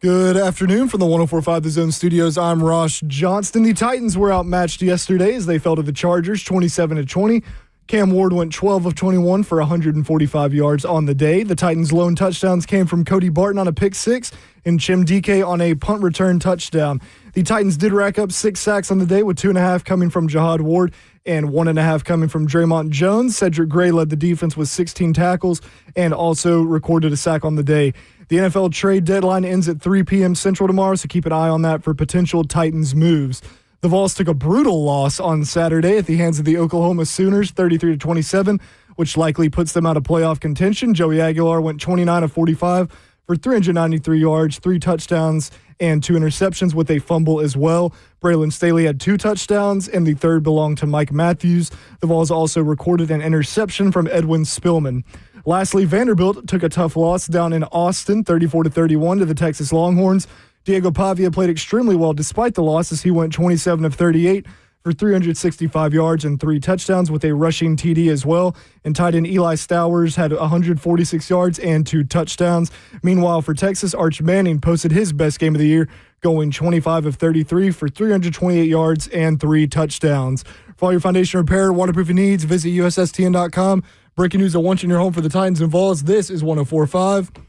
Good afternoon from the 104.5 The Zone Studios. I'm Ross Johnston. The Titans were outmatched yesterday as they fell to the Chargers 27-20. Cam Ward went 12 of 21 for 145 yards on the day. The Titans' lone touchdowns came from Cody Barton on a pick six and Chim DK on a punt return touchdown. The Titans did rack up 6 sacks on the day, with 2.5 coming from Jahad Ward and 1.5 coming from Draymond Jones. Cedric Gray led the defense with 16 tackles and also recorded a sack on the day. The NFL trade deadline ends at 3 p.m. Central tomorrow, so keep an eye on that for potential Titans moves. The Vols took a brutal loss on Saturday at the hands of the Oklahoma Sooners, 33-27, which likely puts them out of playoff contention. Joey Aguilar went 29 of 45 for 393 yards, 3 touchdowns, and 2 interceptions with a fumble as well. Braylon Staley had 2 touchdowns, and the third belonged to Mike Matthews. The Vols also recorded an interception from Edwin Spillman. Lastly, Vanderbilt took a tough loss down in Austin, 34-31 to the Texas Longhorns. Diego Pavia played extremely well despite the loss as he went 27 of 38 for 365 yards and 3 touchdowns with a rushing TD as well. And tight end Eli Stowers had 146 yards and 2 touchdowns. Meanwhile, for Texas, Arch Manning posted his best game of the year, going 25 of 33 for 328 yards and 3 touchdowns. For all your foundation repair, waterproofing needs, visit USSTN.com. Breaking news at once in your home for the Titans and Vols. This is 104.5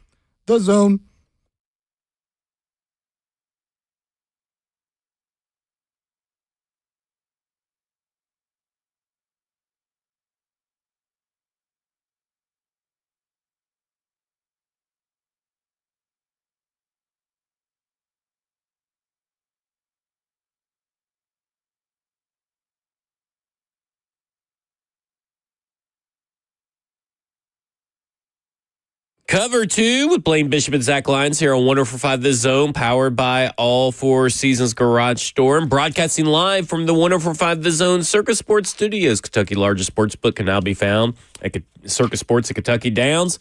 The Zone. Cover 2 with Blaine Bishop and Zach Lyons here on 104.5 The Zone, powered by All Four Seasons Garage Store, and broadcasting live from the 104.5 The Zone Circus Sports Studios. Kentucky's largest sports book can now be found at Circus Sports at Kentucky Downs.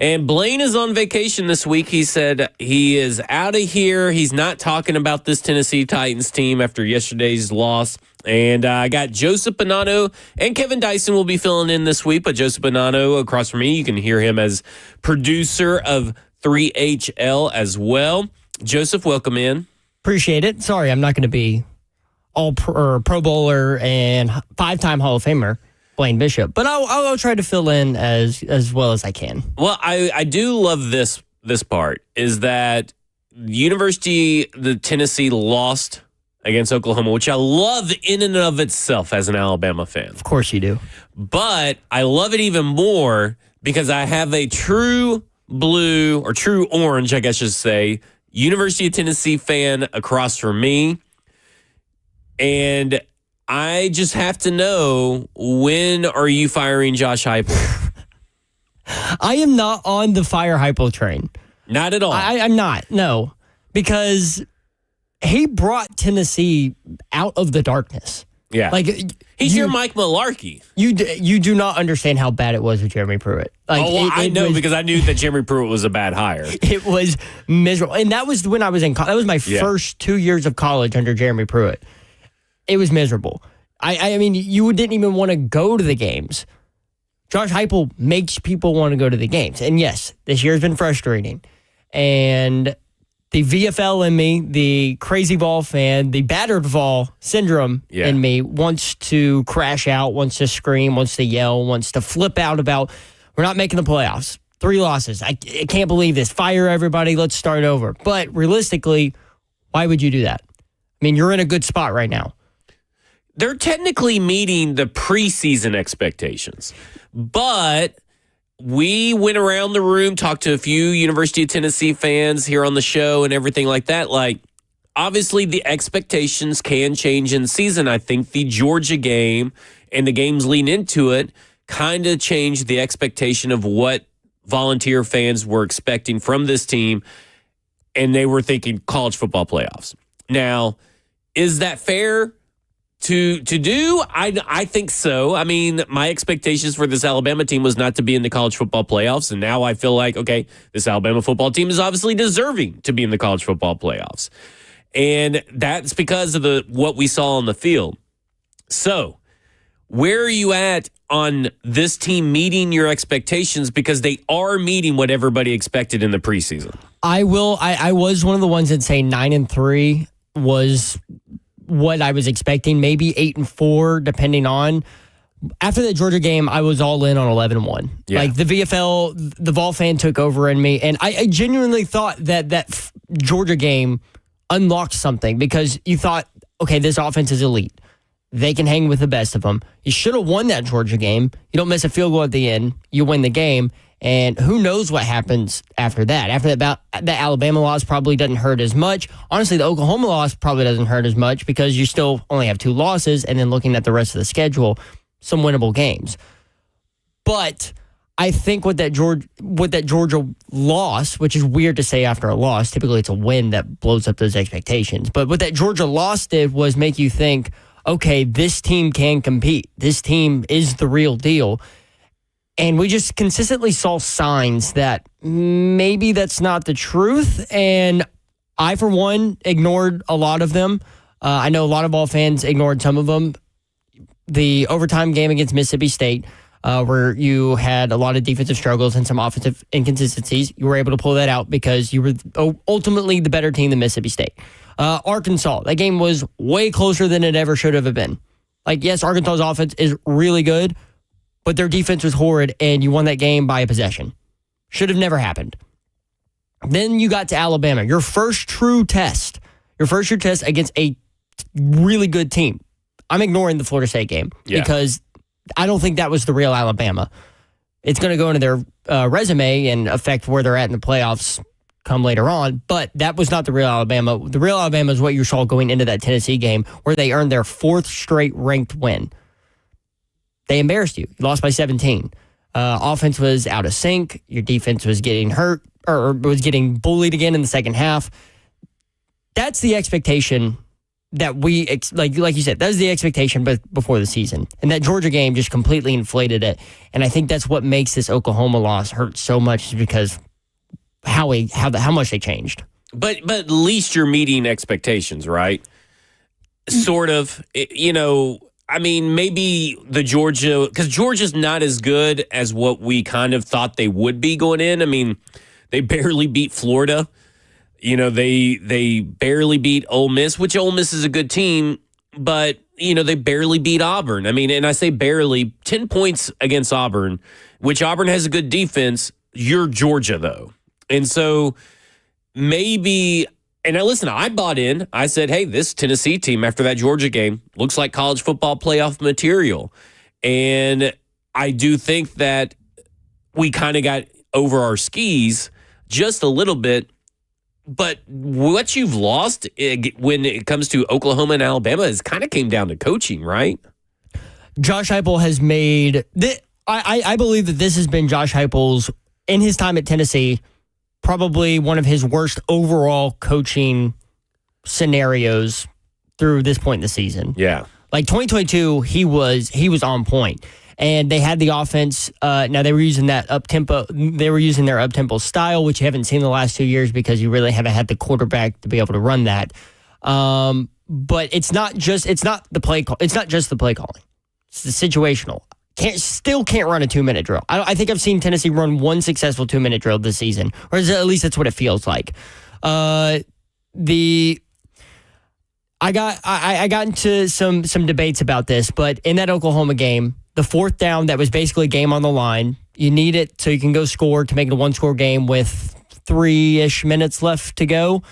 And Blaine is on vacation this week. He said he is out of here. He's not talking about this Tennessee Titans team after yesterday's loss. And I got Joseph Bonanno and Kevin Dyson will be filling in this week. But Joseph Bonanno across from me, you can hear him as producer of 3HL as well. Joseph, welcome in. Appreciate it. Sorry, I'm not going to be all Pro Bowler and 5-time Hall of Famer Blaine Bishop, but I'll try to fill in as well as I can. Well, I do love this part is that the Tennessee lost against Oklahoma, which I love in and of itself as an Alabama fan. Of course you do. But I love it even more because I have a true blue or true orange, I guess I should say, University of Tennessee fan across from me. And I just have to know, when are you firing Josh Heupel? I am not on the fire Heupel train. Not at all. I'm not, no. Because he brought Tennessee out of the darkness. Yeah. Like, he's your Mike Mularkey. You do not understand how bad it was with Jeremy Pruitt. Like, I know because I knew that Jeremy Pruitt was a bad hire. It was miserable. And that was when I was in college. That was my first 2 years of college under Jeremy Pruitt. It was miserable. I mean, you didn't even want to go to the games. Josh Heupel makes people want to go to the games. And yes, this year's been frustrating. And the VFL in me, the crazy Vol fan, the battered Vol syndrome in me wants to crash out, wants to scream, wants to yell, wants to flip out about, we're not making the playoffs. 3 losses. I can't believe this. Fire everybody. Let's start over. But realistically, why would you do that? I mean, you're in a good spot right now. They're technically meeting the preseason expectations, but we went around the room, talked to a few University of Tennessee fans here on the show and everything like that. Like, obviously the expectations can change in season. I think the Georgia game and the games leading into it kind of changed the expectation of what Volunteer fans were expecting from this team, and they were thinking college football playoffs. Now, is that fair to do? I think so. I mean, my expectations for this Alabama team was not to be in the college football playoffs, and now I feel like, okay, this Alabama football team is obviously deserving to be in the college football playoffs. And that's because of what we saw on the field. So, Where are you at on this team meeting your expectations? Because they are meeting what everybody expected in the preseason. I was one of the ones that say 9-3 was what I was expecting. Maybe 8-4, depending on. After the Georgia game, I was all in on 11-1. Yeah. Like the VFL, the Vol fan took over in me, and I genuinely thought that Georgia game unlocked something because you thought, okay, this offense is elite. They can hang with the best of them. You should have won that Georgia game. You don't miss a field goal at the end. You win the game. And who knows what happens after that? After that Alabama loss probably doesn't hurt as much. Honestly, the Oklahoma loss probably doesn't hurt as much because you still only have 2 losses. And then looking at the rest of the schedule, some winnable games. But I think with that Georgia loss, which is weird to say after a loss, typically it's a win that blows up those expectations. But what that Georgia loss did was make you think, okay, this team can compete. This team is the real deal. And we just consistently saw signs that maybe that's not the truth. And I, for one, ignored a lot of them. I know a lot of Vol fans ignored some of them. The overtime game against Mississippi State, where you had a lot of defensive struggles and some offensive inconsistencies, you were able to pull that out because you were ultimately the better team than Mississippi State. Arkansas, that game was way closer than it ever should have been. Like, yes, Arkansas's offense is really good, but their defense was horrid, and you won that game by a possession. Should have never happened. Then you got to Alabama, your first true test against a really good team. I'm ignoring the Florida State game because I don't think that was the real Alabama. It's going to go into their resume and affect where they're at in the playoffs come later on, but that was not the real Alabama. The real Alabama is what you saw going into that Tennessee game where they earned their 4th straight ranked win. They embarrassed you. You lost by 17. Offense was out of sync. Your defense was getting hurt or was getting bullied again in the second half. That's the expectation that we, like you said, that's the expectation before the season. And that Georgia game just completely inflated it. And I think that's what makes this Oklahoma loss hurt so much is because how much they changed. But at least you're meeting expectations, right? Sort of, I mean, maybe the Georgia, because Georgia's not as good as what we kind of thought they would be going in. I mean, they barely beat Florida. They barely beat Ole Miss, which Ole Miss is a good team, but, they barely beat Auburn. I mean, and I say barely, 10 points against Auburn, which Auburn has a good defense. You're Georgia, though. And so maybe, and now listen, I bought in. I said, hey, this Tennessee team after that Georgia game looks like college football playoff material. And I do think that we kind of got over our skis just a little bit. But what you've lost when it comes to Oklahoma and Alabama is kind of came down to coaching, right? Josh Heupel has made I believe that this has been Josh Heupel's, in his time at Tennessee, probably one of his worst overall coaching scenarios through this point in the season. Yeah. Like 2022, he was on point. And they had the offense. Now they were using that up-tempo. They were using their up-tempo style, which you haven't seen the last 2 years because you really haven't had the quarterback to be able to run that. But it's not just the play call. It's not just the play calling. It's the situational. Still can't run a 2-minute drill. I think I've seen Tennessee run one successful 2-minute drill this season, or at least that's what it feels like. I got into some debates about this, but in that Oklahoma game, the 4th down that was basically game on the line, you need it so you can go score to make it a 1-score game with 3-ish minutes left to go,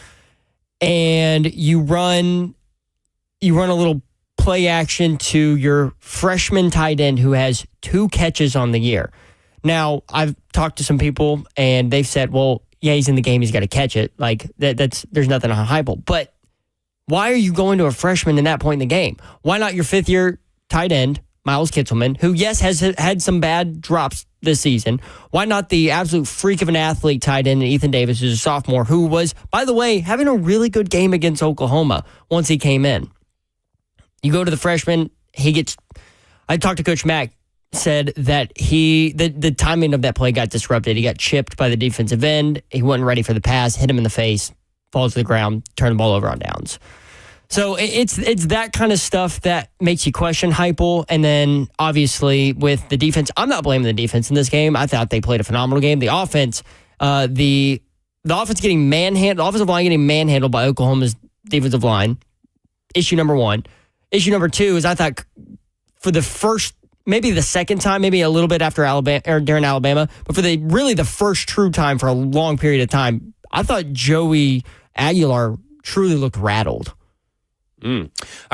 and you run a little play action to your freshman tight end who has 2 catches on the year. Now, I've talked to some people, and they've said, well, yeah, he's in the game, he's got to catch it. Like, there's nothing on Heupel. But why are you going to a freshman in that point in the game? Why not your 5th-year tight end, Miles Kitselman, who, yes, has had some bad drops this season? Why not the absolute freak of an athlete tight end, Ethan Davis, who's a sophomore, who was, by the way, having a really good game against Oklahoma once he came in? You go to the freshman, I talked to Coach Mack, said that the timing of that play got disrupted. He got chipped by the defensive end. He wasn't ready for the pass, hit him in the face, falls to the ground, turn the ball over on downs. So it's that kind of stuff that makes you question Heupel. And then obviously with the defense, I'm not blaming the defense in this game. I thought they played a phenomenal game. The offense, the offense getting manhandled, the offensive line getting manhandled by Oklahoma's defensive line. Issue number one. Issue number two is I thought for the first, maybe the second time, maybe a little bit after Alabama or during Alabama, but for the first true time for a long period of time, I thought Joey Aguilar truly looked rattled. All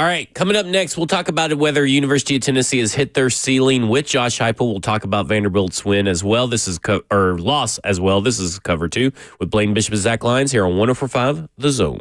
right, coming up next, we'll talk about whether University of Tennessee has hit their ceiling with Josh Heupel. We'll talk about Vanderbilt's win as well. This is loss as well. This is cover two with Blaine Bishop and Zach Lyons here on 104.5 The Zone.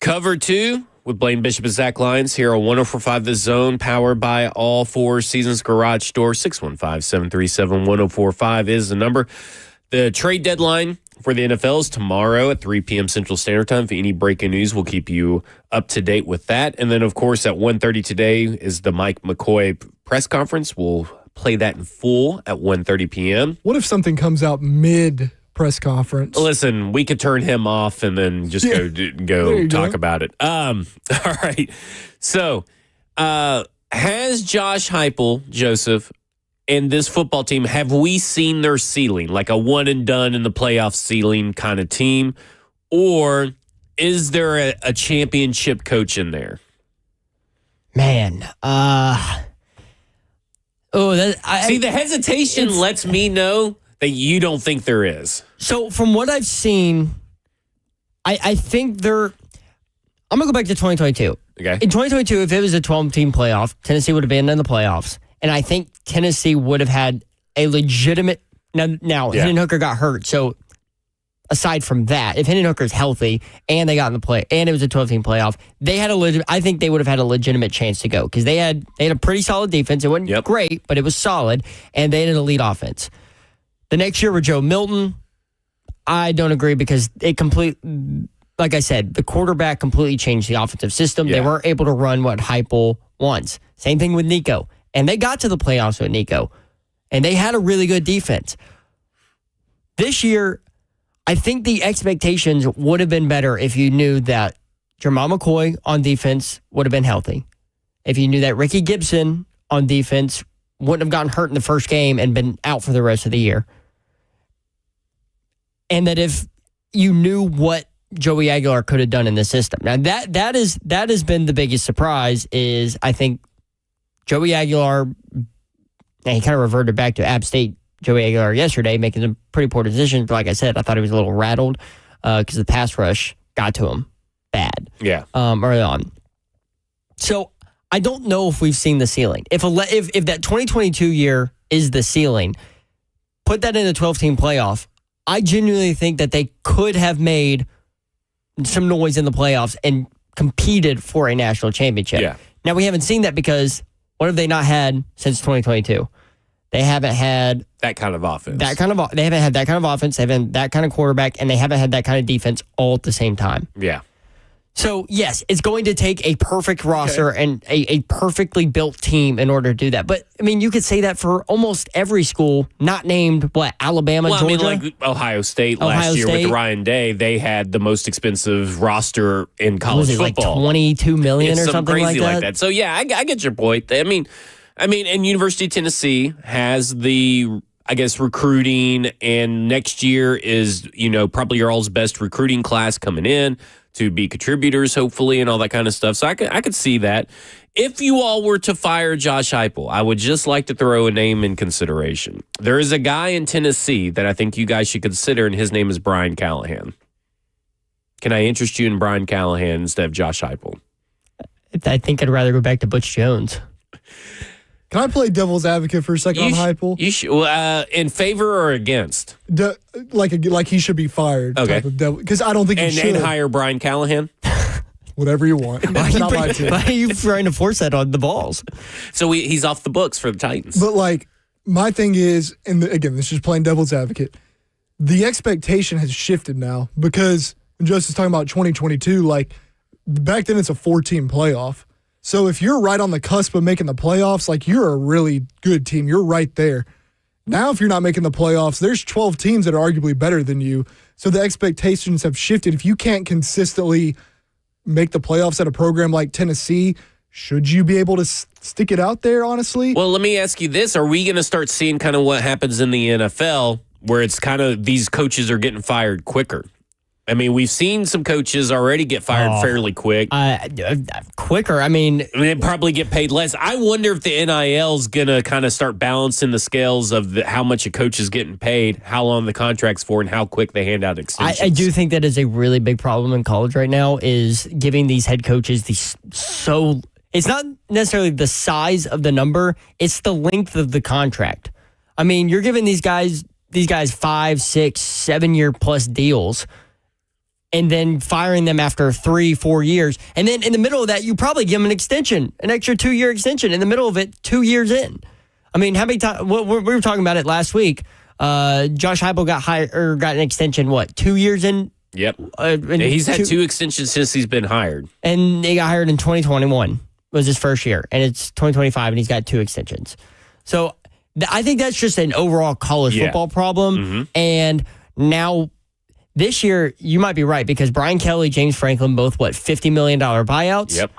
Cover 2 with Blaine Bishop and Zach Lyons here on 104.5 The Zone, powered by All Four Seasons Garage Store. 615-737-1045 is the number. The trade deadline for the NFL is tomorrow at 3 p.m. Central Standard Time. For any breaking news, we'll keep you up to date with that. And then, of course, at 1:30 today is the Mike McCoy press conference. We'll play that in full at 1:30 p.m. What if something comes out mid press conference? Listen, we could turn him off and then just go talk about it. All right. So, has Josh Heupel, Joseph, and this football team, have we seen their ceiling, like a one and done in the playoff ceiling kind of team? Or is there a championship coach in there? Man. See, the hesitation lets me know that you don't think there is. So from what I've seen, I think I'm going to go back to 2022. Okay. In 2022, if it was a 12-team playoff, Tennessee would have been in the playoffs. And I think Tennessee would have had a legitimate... Now Hendon Hooker got hurt, so aside from that, if Hendon Hooker's healthy and they got in the play and it was a 12-team playoff, they had I think they would have had a legitimate chance to go because they had a pretty solid defense. It wasn't great, but it was solid, and they had an elite offense. The next year with Joe Milton, I don't agree because like I said, the quarterback completely changed the offensive system. Yeah. They weren't able to run what Heupel wants. Same thing with Nico. And they got to the playoffs with Nico. And they had a really good defense. This year, I think the expectations would have been better if you knew that Jamal McCoy on defense would have been healthy. If you knew that Ricky Gibson on defense wouldn't have gotten hurt in the first game and been out for the rest of the year. And that if you knew what Joey Aguilar could have done in the system. Now, that has been the biggest surprise is I think Joey Aguilar, and he kind of reverted back to App State Joey Aguilar yesterday, making some pretty poor decisions. But like I said, I thought he was a little rattled because the pass rush got to him bad early on. So I don't know if we've seen the ceiling. If that 2022 year is the ceiling, put that in a 12-team playoff, I genuinely think that they could have made some noise in the playoffs and competed for a national championship. Yeah. Now, we haven't seen that because what have they not had since 2022? They haven't had that kind of offense. They haven't had that kind of offense. They haven't had that kind of quarterback, and they haven't had that kind of defense all at the same time. Yeah. So, yes, it's going to take a perfect roster and a perfectly built team in order to do that. But, I mean, you could say that for almost every school not named, Alabama, Georgia? I mean, like Ohio State last year with Ryan Day, they had the most expensive roster in college football. Like $22 million or something crazy like that? So, yeah, I get your point. I mean, and University of Tennessee has the, I guess, recruiting, and next year is, probably your all's best recruiting class coming in to be contributors, hopefully, and all that kind of stuff. So I could see that. If you all were to fire Josh Heupel, I would just like to throw a name in consideration. There is a guy in Tennessee that I think you guys should consider, and his name is Brian Callahan. Can I interest you in Brian Callahan instead of Josh Heupel? I think I'd rather go back to Butch Jones. Can I play devil's advocate for a second on Heupel? You should, in favor or against? Like he should be fired. Okay. Because I don't think he should. And hire Brian Callahan? Whatever you want. Why are you trying to force that on the Vols? So he's off the books for the Titans. But my thing is, and again, this is playing devil's advocate, the expectation has shifted now because Joseph's talking about 2022, back then it's a 4-team playoff. So if you're right on the cusp of making the playoffs, you're a really good team. You're right there. Now, if you're not making the playoffs, there's 12 teams that are arguably better than you. So the expectations have shifted. If you can't consistently make the playoffs at a program like Tennessee, should you be able to stick it out there, honestly? Well, let me ask you this. Are we going to start seeing kind of what happens in the NFL where it's kind of these coaches are getting fired quicker? I mean, we've seen some coaches already get fired fairly quick. Quicker, I mean, they probably get paid less. I wonder if the NIL is going to kind of start balancing the scales of how much a coach is getting paid, how long the contract's for, and how quick they hand out extensions. I do think that is a really big problem in college right now is giving these head coaches it's not necessarily the size of the number, it's the length of the contract. I mean, you're giving these guys 5, 6, 7 year plus deals. and then firing them after 3-4 years. And then in the middle of that, you probably give them an extension, an extra 2-year extension in the middle of it, 2 years in. I mean, how many times? We were talking about it last week. Josh Heupel got an extension, 2 years in? Yep. He's had 2 extensions since he's been hired. And he got hired in 2021 was his first year. And it's 2025 and he's got 2 extensions. So I think that's just an overall college football problem. Mm-hmm. And now this year, you might be right because Brian Kelly, James Franklin, both $50 million buyouts. Yep.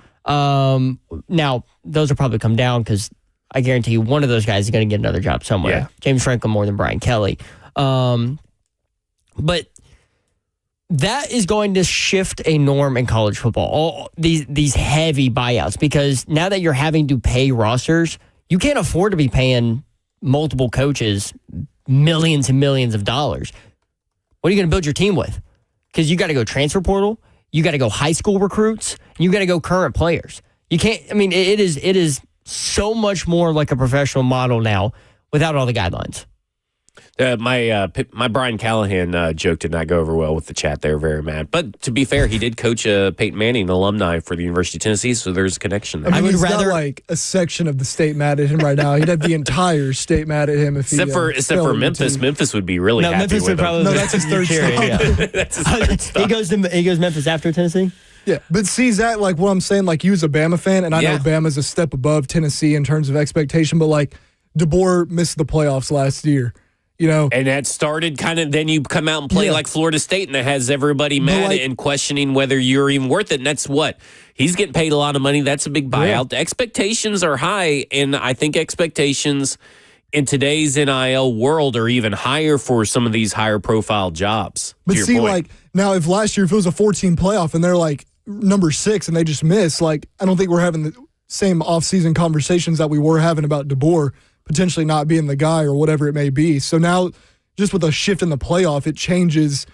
Now, those will probably come down because I guarantee you one of those guys is going to get another job somewhere. Yeah. James Franklin more than Brian Kelly. But that is going to shift a norm in college football. All these heavy buyouts, because now that you're having to pay rosters, you can't afford to be paying multiple coaches millions and millions of dollars. What are you going to build your team with? Because you got to go transfer portal, you got to go high school recruits, and you got to go current players. You can't. I mean, it is so much more like a professional model now without all the guidelines. My Brian Callahan joke did not go over well with the chat. They were very mad. But to be fair, he did coach Peyton Manning, alumni for the University of Tennessee, so there's a connection there. I mean, he's got like a section of the state mad at him right now. He'd have the entire state mad at him if he except for Memphis. Memphis would be really happy Memphis with him. No, that's his third stop. That's his third stop. He goes Memphis after Tennessee? Yeah, but see, Zach, like what I'm saying, like you was a Bama fan, and I know Bama's a step above Tennessee in terms of expectation, but like DeBoer missed the playoffs last year. You know, and that started kind of, then you come out and play like Florida State, and it has everybody mad and questioning whether you're even worth it. And that's what he's getting paid a lot of money. That's a big buyout. Yeah. The expectations are high, and I think expectations in today's NIL world are even higher for some of these higher profile jobs. But see, like now, if last year if it was a 14 playoff and they're like number 6 and they just miss, like I don't think we're having the same offseason conversations that we were having about DeBoer potentially not being the guy or whatever it may be. So now, just with a shift in the playoff, it changes.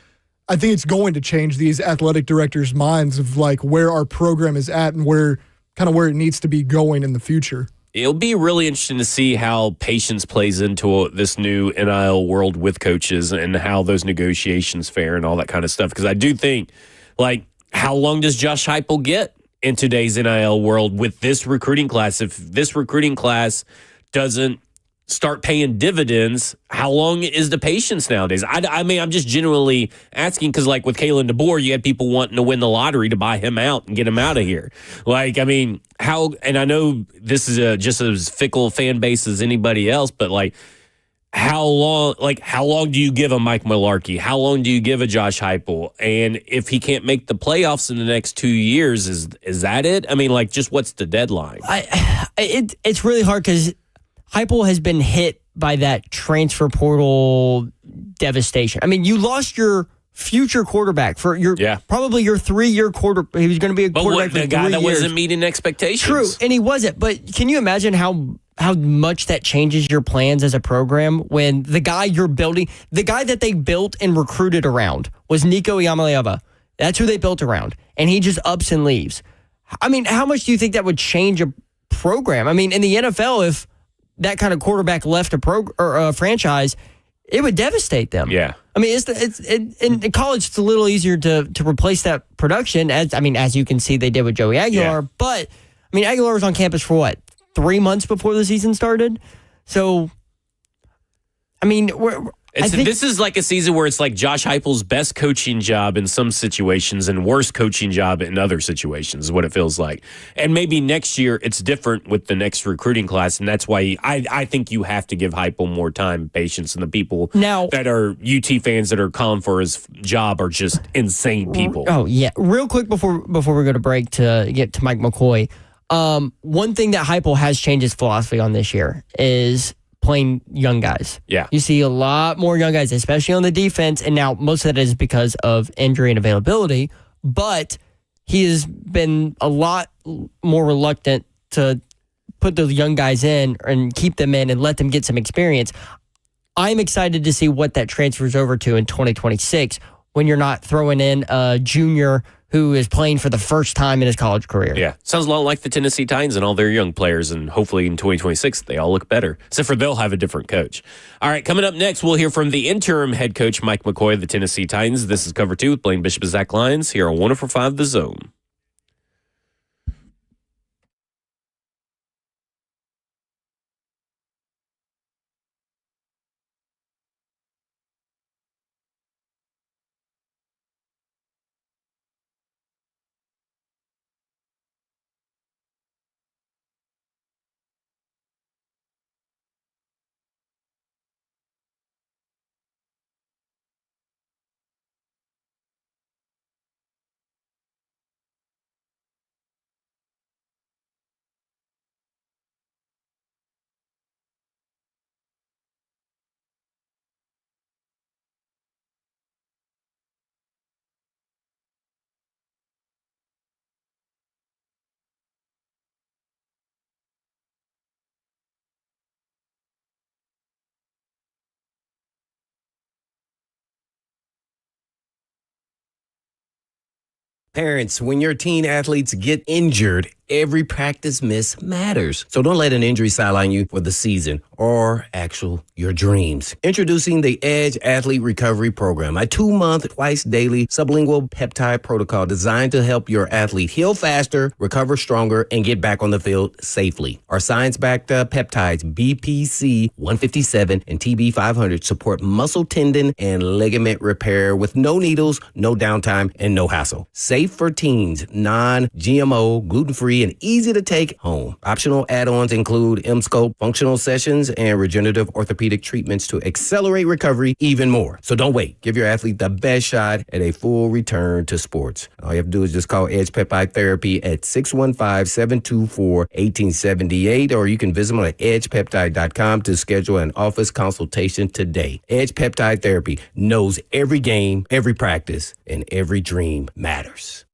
I think it's going to change these athletic directors' minds of like where our program is at and where it needs to be going in the future. It'll be really interesting to see how patience plays into this new NIL world with coaches and how those negotiations fare and all that kind of stuff. Because I do think, like, how long does Josh Heupel get in today's NIL world with this recruiting class? If this recruiting class doesn't start paying dividends, how long is the patience nowadays? I mean, I'm just genuinely asking because, like, with Kalen DeBoer, you had people wanting to win the lottery to buy him out and get him out of here. Like, I mean, how, and I know this is just as fickle fan base as anybody else, but, like, how long do you give a Mike Mularkey? How long do you give a Josh Heupel? And if he can't make the playoffs in the next 2 years, is that it? I mean, like, just what's the deadline? It's really hard because Heupel has been hit by that transfer portal devastation. I mean, you lost your future quarterback for probably your 3-year quarter. He was going to be a quarterback for 3 years. The guy that wasn't meeting expectations. True, and he wasn't. But can you imagine how much that changes your plans as a program when the guy you're building, the guy that they built and recruited around was Nico Iamaleava. That's who they built around, and he just ups and leaves. I mean, how much do you think that would change a program? I mean, in the NFL, if that kind of quarterback left a franchise, it would devastate them. Yeah. I mean, in college, it's a little easier to replace that production. As you can see, they did with Joey Aguilar. Yeah. But, I mean, Aguilar was on campus for 3 months before the season started? So, I mean, this is like a season where it's like Josh Heupel's best coaching job in some situations and worst coaching job in other situations is what it feels like. And maybe next year it's different with the next recruiting class, and that's why I think you have to give Heupel more time, patience, and the people that are UT fans that are calling for his job are just insane people. Oh, yeah. Real quick before we go to break to get to Mike McCoy, one thing that Heupel has changed his philosophy on this year is playing young guys. Yeah. You see a lot more young guys, especially on the defense, and now most of that is because of injury and availability, but he has been a lot more reluctant to put those young guys in and keep them in and let them get some experience. I'm excited to see what that transfers over to in 2026 when you're not throwing in a junior who is playing for the first time in his college career. Yeah. Sounds a lot like the Tennessee Titans and all their young players, and hopefully in 2026 they all look better, except for they'll have a different coach. All right, coming up next, we'll hear from the interim head coach, Mike McCoy of the Tennessee Titans. This is Cover 2 with Blaine Bishop and Zach Lyons here on 104.5 The Zone. Parents, when your teen athletes get injured, every practice miss matters. So don't let an injury sideline you for the season or your dreams. Introducing the Edge Athlete Recovery Program, a 2-month, twice daily sublingual peptide protocol designed to help your athlete heal faster, recover stronger, and get back on the field safely. Our science-backed peptides BPC 157 and TB 500 support muscle, tendon, and ligament repair with no needles, no downtime, and no hassle. Safe for teens, non-GMO, gluten-free, and easy to take home. Optional add-ons include M-Scope, functional sessions, and regenerative orthopedic treatments to accelerate recovery even more. So don't wait. Give your athlete the best shot at a full return to sports. All you have to do is just call Edge Peptide Therapy at 615-724-1878, or you can visit them at edgepeptide.com to schedule an office consultation today. Edge Peptide Therapy knows every game, every practice, and every dream matters.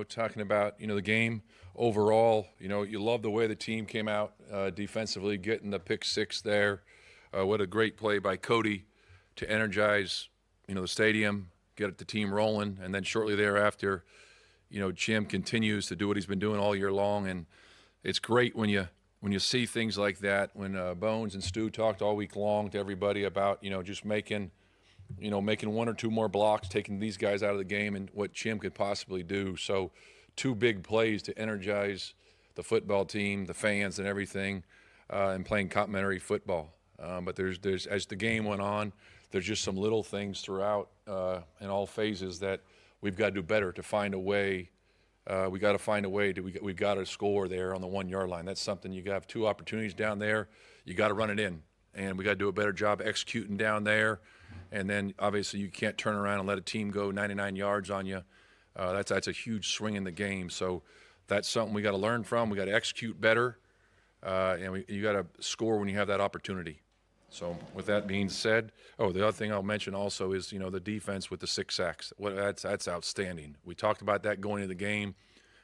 Talking about, the game overall, you love the way the team came out defensively, getting the pick six there. What a great play by Cody to energize, the stadium, get the team rolling. And then shortly thereafter, Jim continues to do what he's been doing all year long. And it's great when you see things like that, when Bones and Stu talked all week long to everybody about, just making one or two more blocks, taking these guys out of the game, and what Chim could possibly do. So 2 big plays to energize the football team, the fans, and everything, and playing complementary football. But there's as the game went on, there's just some little things throughout in all phases that we've got to do better to find a way. We've got to score there on the 1-yard line. That's something you got to have 2 opportunities down there. You got to run it in, and we got to do a better job executing down there. And then, obviously, you can't turn around and let a team go 99 yards on you. That's a huge swing in the game. So that's something we got to learn from. We got to execute better, and you got to score when you have that opportunity. So with that being said, the other thing I'll mention also is, the defense with the 6 sacks. That's outstanding. We talked about that going into the game,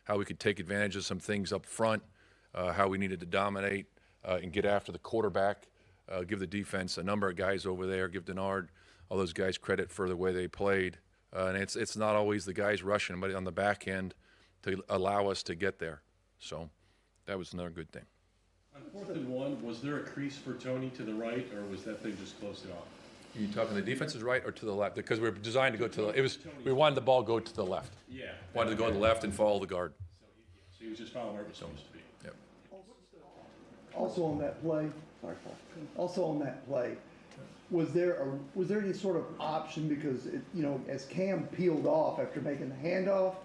how we could take advantage of some things up front, how we needed to dominate and get after the quarterback, give the defense a number of guys over there, give Denard, all those guys credit for the way they played. And it's not always the guys rushing, but on the back end to allow us to get there. So that was another good thing. On 4th and 1, was there a crease for Tony to the right, or was that thing just closed it off? Are you talking the defense's right or to the left? Because we were designed to go to the we wanted the ball go to the left. Yeah. Wanted to go to the left and follow the guard. So he was just following where it was supposed to be. Yep. Also on that play, sorry, Paul. Also on that play, was there any sort of option because as Cam peeled off after making the handoff,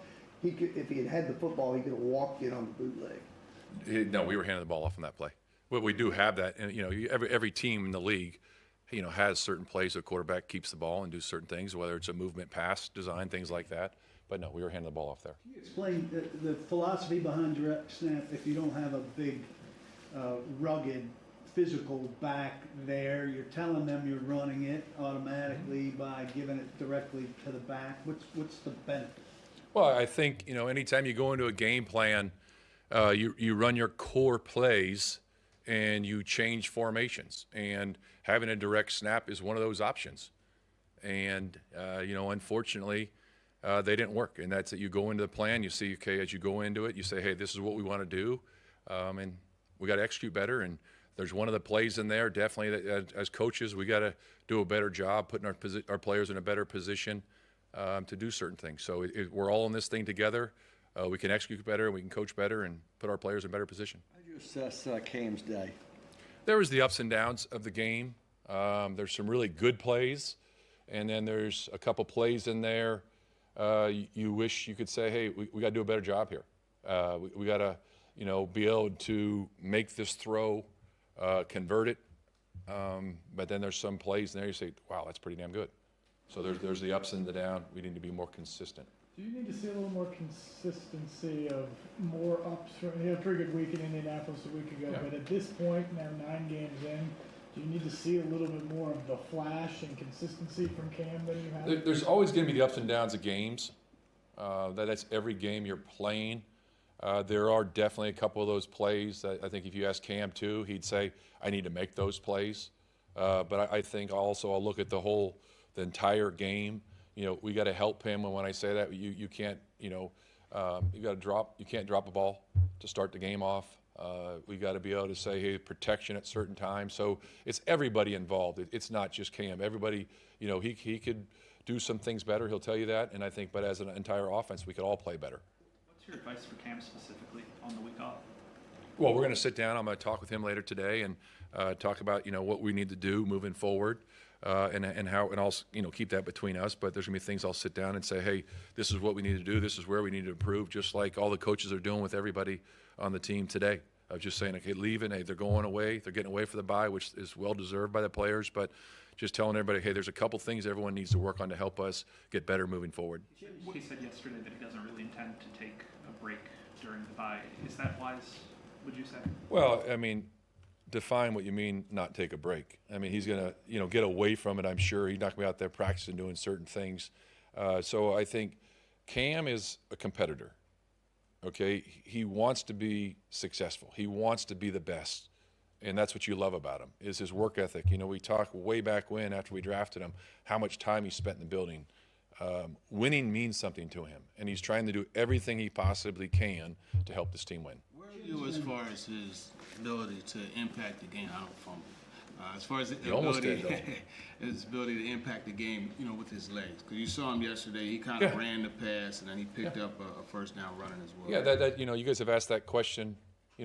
he could, if he had the football, he could have walked in on the bootleg. No, we were handing the ball off on that play. But we do have that, and every team in the league, has certain plays the quarterback keeps the ball and do certain things, whether it's a movement pass design, things like that. But no, we were handing the ball off there. Can you explain the philosophy behind direct snap if you don't have a big, rugged, physical back there? You're telling them you're running it automatically by giving it directly to the back. What's the benefit? Well, I think, anytime you go into a game plan, you run your core plays and you change formations. And having a direct snap is one of those options. And, unfortunately, they didn't work. And that's it. You go into the plan, you see, okay, as you go into it, you say, hey, this is what we want to do. And we got to execute better. And there's one of the plays in there, definitely, that as coaches, we got to do a better job putting our players in a better position to do certain things. So we're all in this thing together. We can execute better, we can coach better, and put our players in a better position. How do you assess Cam's day? There was the ups and downs of the game. There's some really good plays, and then there's a couple plays in there you wish you could say, hey, we got to do a better job here. We got to, be able to make this throw, convert it. But then there's some plays in there you say, wow, that's pretty damn good. So there's the ups and the downs. We need to be more consistent. Do you need to see a little more consistency of more ups? You had a pretty good week in Indianapolis a week ago, but at this point, now 9 games in, do you need to see a little bit more of the flash and consistency from Cam than you have? There's always going to be the ups and downs of games. That's every game you're playing. There are definitely a couple of those plays that I think if you ask Cam too, he'd say, I need to make those plays. But I think also I'll look at the entire game. We got to help him. And when I say that, you can't, you can't drop a ball to start the game off. We got to be able to say, hey, protection at certain times. So it's everybody involved. It's not just Cam. Everybody, he could do some things better. He'll tell you that. And I think, but as an entire offense, we could all play better. What's your advice for Cam specifically on the week off? Well, we're going to sit down. I'm going to talk with him later today and talk about, what we need to do moving forward. And how, and I'll keep that between us. But there's gonna be things I'll sit down and say, hey, this is what we need to do. This is where we need to improve. Just like all the coaches are doing with everybody on the team today. Of just saying, okay, leaving. Hey, they're going away. They're getting away for the bye, which is well deserved by the players. But just telling everybody, hey, there's a couple things everyone needs to work on to help us get better moving forward. He said yesterday that he doesn't really intend to take a break during the bye. Is that wise? Would you say? Well, I mean, define what you mean not take a break. I mean, he's going to, get away from it, I'm sure. He's not going to be out there practicing, doing certain things. So I think Cam is a competitor, okay? He wants to be successful. He wants to be the best. And that's what you love about him, is his work ethic. We talked way back when, after we drafted him, how much time he spent in the building. Winning means something to him, and he's trying to do everything he possibly can to help this team win. Where are you as far as his ability to impact the game? I don't fumble. As far as his ability to impact the game, with his legs. Because you saw him yesterday, he kind of ran the pass, and then he picked up a first down running as well. Yeah, that you guys have asked that question,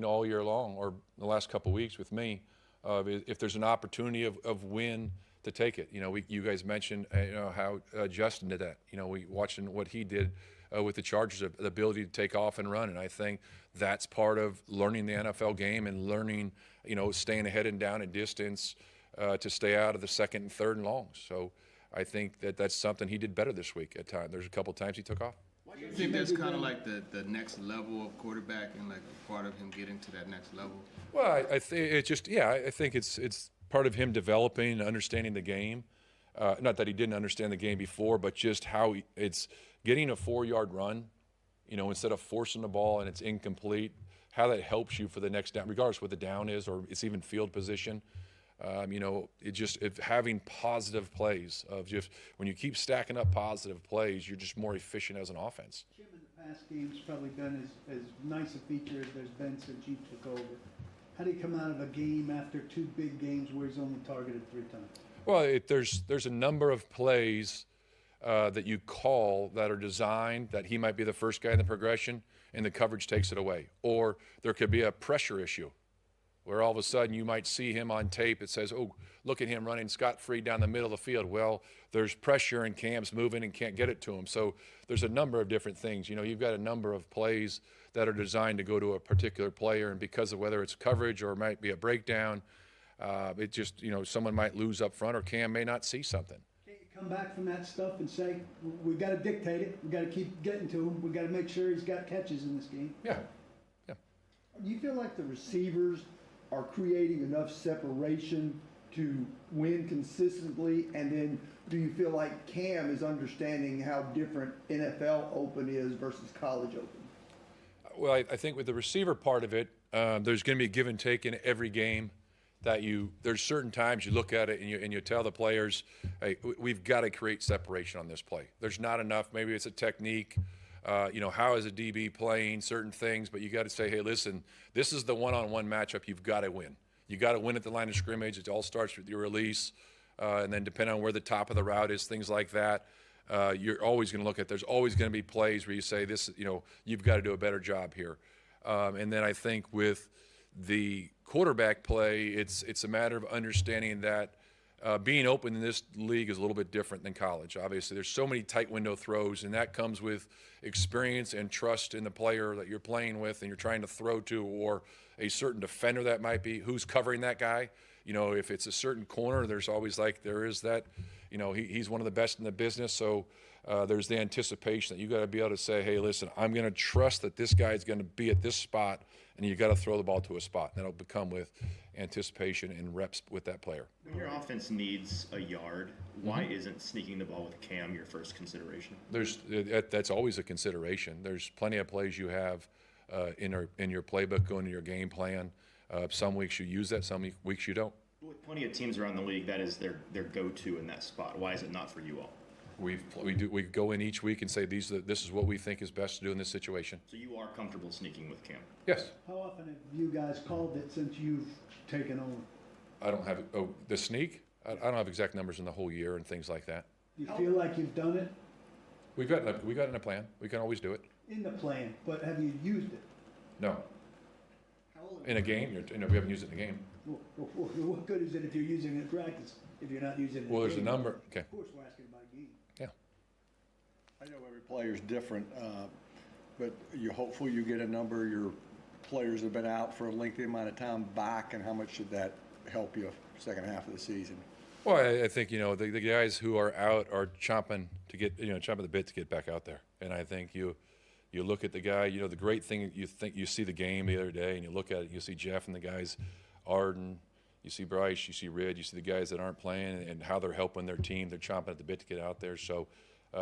all year long, or the last couple of weeks with me, if there's an opportunity of win to take it. You guys mentioned how Justin did that. We watching what he did with the Chargers, the ability to take off and run, and I think that's part of learning the NFL game and learning, staying ahead and down in distance to stay out of the second and third and longs. So I think that's something he did better this week at times. There's a couple of times he took off. Do you think that's kind of like the next level of quarterback and like a part of him getting to that next level? Well, I think it's just, I think it's part of him developing and understanding the game. Not that he didn't understand the game before, but just how it's getting a 4-yard run, instead of forcing the ball and it's incomplete, how that helps you for the next down, regardless what the down is or it's even field position. Having positive plays of just when you keep stacking up positive plays, you're just more efficient as an offense. Jim, in the past games, probably been as nice a feature as there's been since you took over. How do you come out of a game after 2 big games where he's only targeted 3 times? Well, there's a number of plays that you call that are designed that he might be the first guy in the progression, and the coverage takes it away. Or there could be a pressure issue, where all of a sudden you might see him on tape. It says, oh, look at him running scot-free down the middle of the field. Well, there's pressure and Cam's moving and can't get it to him. So there's a number of different things. You've got a number of plays that are designed to go to a particular player, and because of whether it's coverage or it might be a breakdown, it just, someone might lose up front or Cam may not see something. Can't you come back from that stuff and say, we've got to dictate it, we've got to keep getting to him, we've got to make sure he's got catches in this game? Yeah. Do you feel like the receivers are creating enough separation to win consistently? And then do you feel like Cam is understanding how different NFL open is versus college open? Well, I think with the receiver part of it, there's going to be a give and take in every game. There's certain times you look at it and you tell the players, hey, we've got to create separation on this play. There's not enough. Maybe it's a technique. How is a DB playing certain things, but you got to say, hey, listen, this is the one-on-one matchup you've got to win. You got to win at the line of scrimmage. It all starts with your release, and then depending on where the top of the route is, things like that. You're always going to look at. There's always going to be plays where you say this. You've got to do a better job here. And then I think with the quarterback play, it's a matter of understanding that being open in this league is a little bit different than college. Obviously, there's so many tight window throws, and that comes with experience and trust in the player that you're playing with and you're trying to throw to, or a certain defender that might be who's covering that guy. If it's a certain corner, there's always there is that, he's one of the best in the business. So there's the anticipation that you got to be able to say, hey, listen, I'm going to trust that this guy's going to be at this spot, and you got to throw the ball to a spot. And that'll become with anticipation and reps with that player. When your offense needs a yard, why isn't sneaking the ball with Cam your first consideration? That's always a consideration. There's plenty of plays you have in your playbook going to your game plan. Some weeks you use that, some weeks you don't. With plenty of teams around the league, that is their go-to in that spot. Why is it not for you all? We go in each week and say this is what we think is best to do in this situation. So you are comfortable sneaking with Cam? Yes. How often have you guys called it since you've taken over? I don't have the sneak. I don't have exact numbers in the whole year and things like that. Do you feel like you've done it? We got in a plan. We can always do it. In the plan, but have you used it? No. In a game, we haven't used it in a game. What good is it if you're using it in practice if you're not using it in Well, there's game? a number. Okay. Of course, we're asking about game. Yeah. I know every player's different, but hopefully you get a number of your players that have been out for a lengthy amount of time back, and how much should that help you second half of the season? Well, I think the guys who are out are chomping the bit to get back out there, and I think you look at the guy. The great thing, you see the game the other day, and you look at it, you see Jeff and the guys, Arden, you see Bryce, you see Rid, you see the guys that aren't playing and how they're helping their team. They're chomping at the bit to get out there. So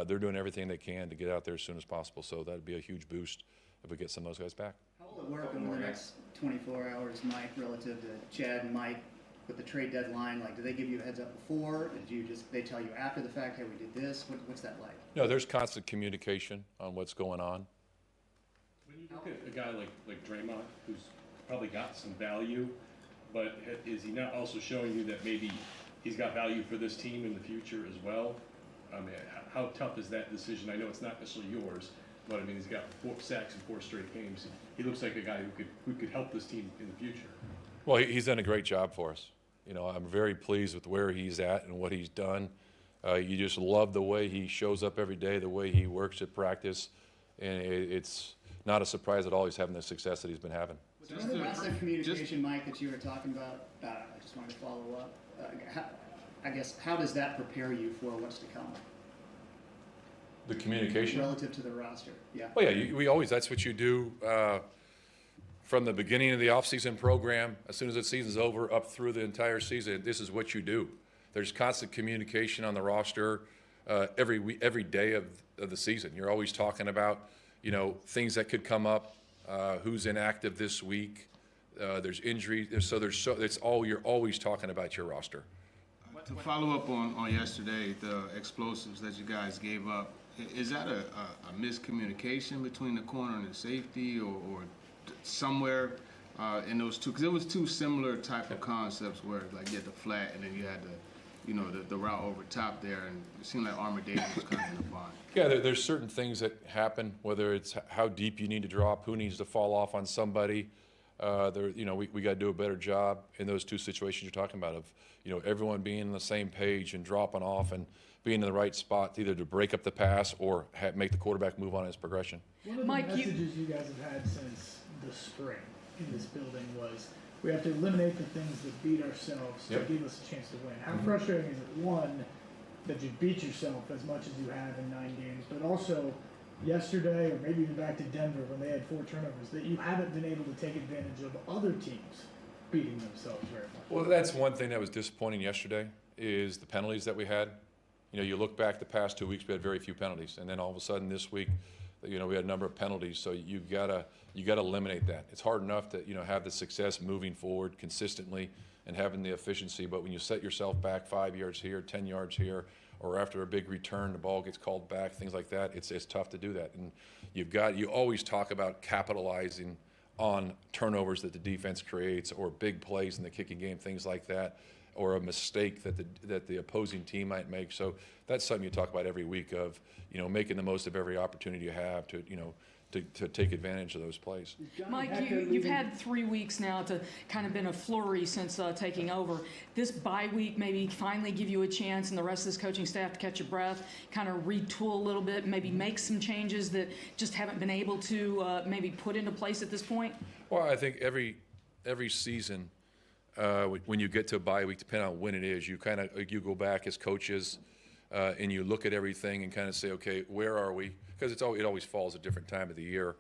they're doing everything they can to get out there as soon as possible. So that'd be a huge boost if we get some of those guys back. How will it work in the next 24 hours, Mike, relative to Chad and Mike with the trade deadline? Like, do they give you a heads up before? Did they tell you after the fact, hey, we did this? What's that like? No, there's constant communication on what's going on. When you look at a guy like Draymond, who's probably got some value, but is he not also showing you that maybe he's got value for this team in the future as well? I mean, how tough is that decision? I know it's not necessarily yours, but I mean, he's got 4 sacks in 4 straight games. He looks like a guy who could help this team in the future. Well, he's done a great job for us. I'm very pleased with where he's at and what he's done. You just love the way he shows up every day, the way he works at practice, and it's not a surprise at all he's having the success that he's been having. That's the communication, Mike, that you were talking about. I just wanted to follow up. How does that prepare you for what's to come? The communication? Relative to the roster, yeah. Well, yeah, that's what you do from the beginning of the offseason program. As soon as the season's over, up through the entire season, this is what you do. There's constant communication on the roster every day of the season. You're always talking about, things that could come up, who's inactive this week, There's injuries. You're always talking about your roster. To follow up on yesterday, the explosives that you guys gave up, is that a miscommunication between the corner and the safety, or somewhere in those two? Because it was two similar type of concepts where, like, you had the flat and then you had the route over top there, and it seemed like Armadillo was kind of in the bind. Yeah, there's certain things that happen, whether it's how deep you need to drop, who needs to fall off on somebody. We got to do a better job in those two situations you're talking about of, everyone being on the same page and dropping off and being in the right spot, either to break up the pass or make the quarterback move on his progression. One of the messages you guys have had since the spring in this building was we have to eliminate the things that beat ourselves to give us a chance to win. How frustrating is it, one, that you beat yourself as much as you have in 9 games, but also yesterday, or maybe even back to Denver when they had 4 turnovers, that you haven't been able to take advantage of other teams beating themselves very much? Well, that's one thing that was disappointing yesterday is the penalties that we had. You look back the past 2 weeks, we had very few penalties, and then all of a sudden this week, we had a number of penalties. So you gotta eliminate that. It's hard enough to have the success moving forward consistently and having the efficiency, but when you set yourself back 5 yards here, 10 yards here, or after a big return, the ball gets called back, things like that, it's tough to do that. And you always talk about capitalizing on turnovers that the defense creates, or big plays in the kicking game, things like that, or a mistake that the opposing team might make. So that's something you talk about every week of, making the most of every opportunity you have to take advantage of those plays. Mike, you've had 3 weeks now to kind of been a flurry since taking over. This bye week maybe finally give you a chance and the rest of this coaching staff to catch your breath, kind of retool a little bit, maybe make some changes that just haven't been able to maybe put into place at this point? Well, I think every season, when you get to a bye week, depending on when it is, you you go back as coaches and you look at everything and kind of say, okay, where are we? Because it always falls at a different time of the year,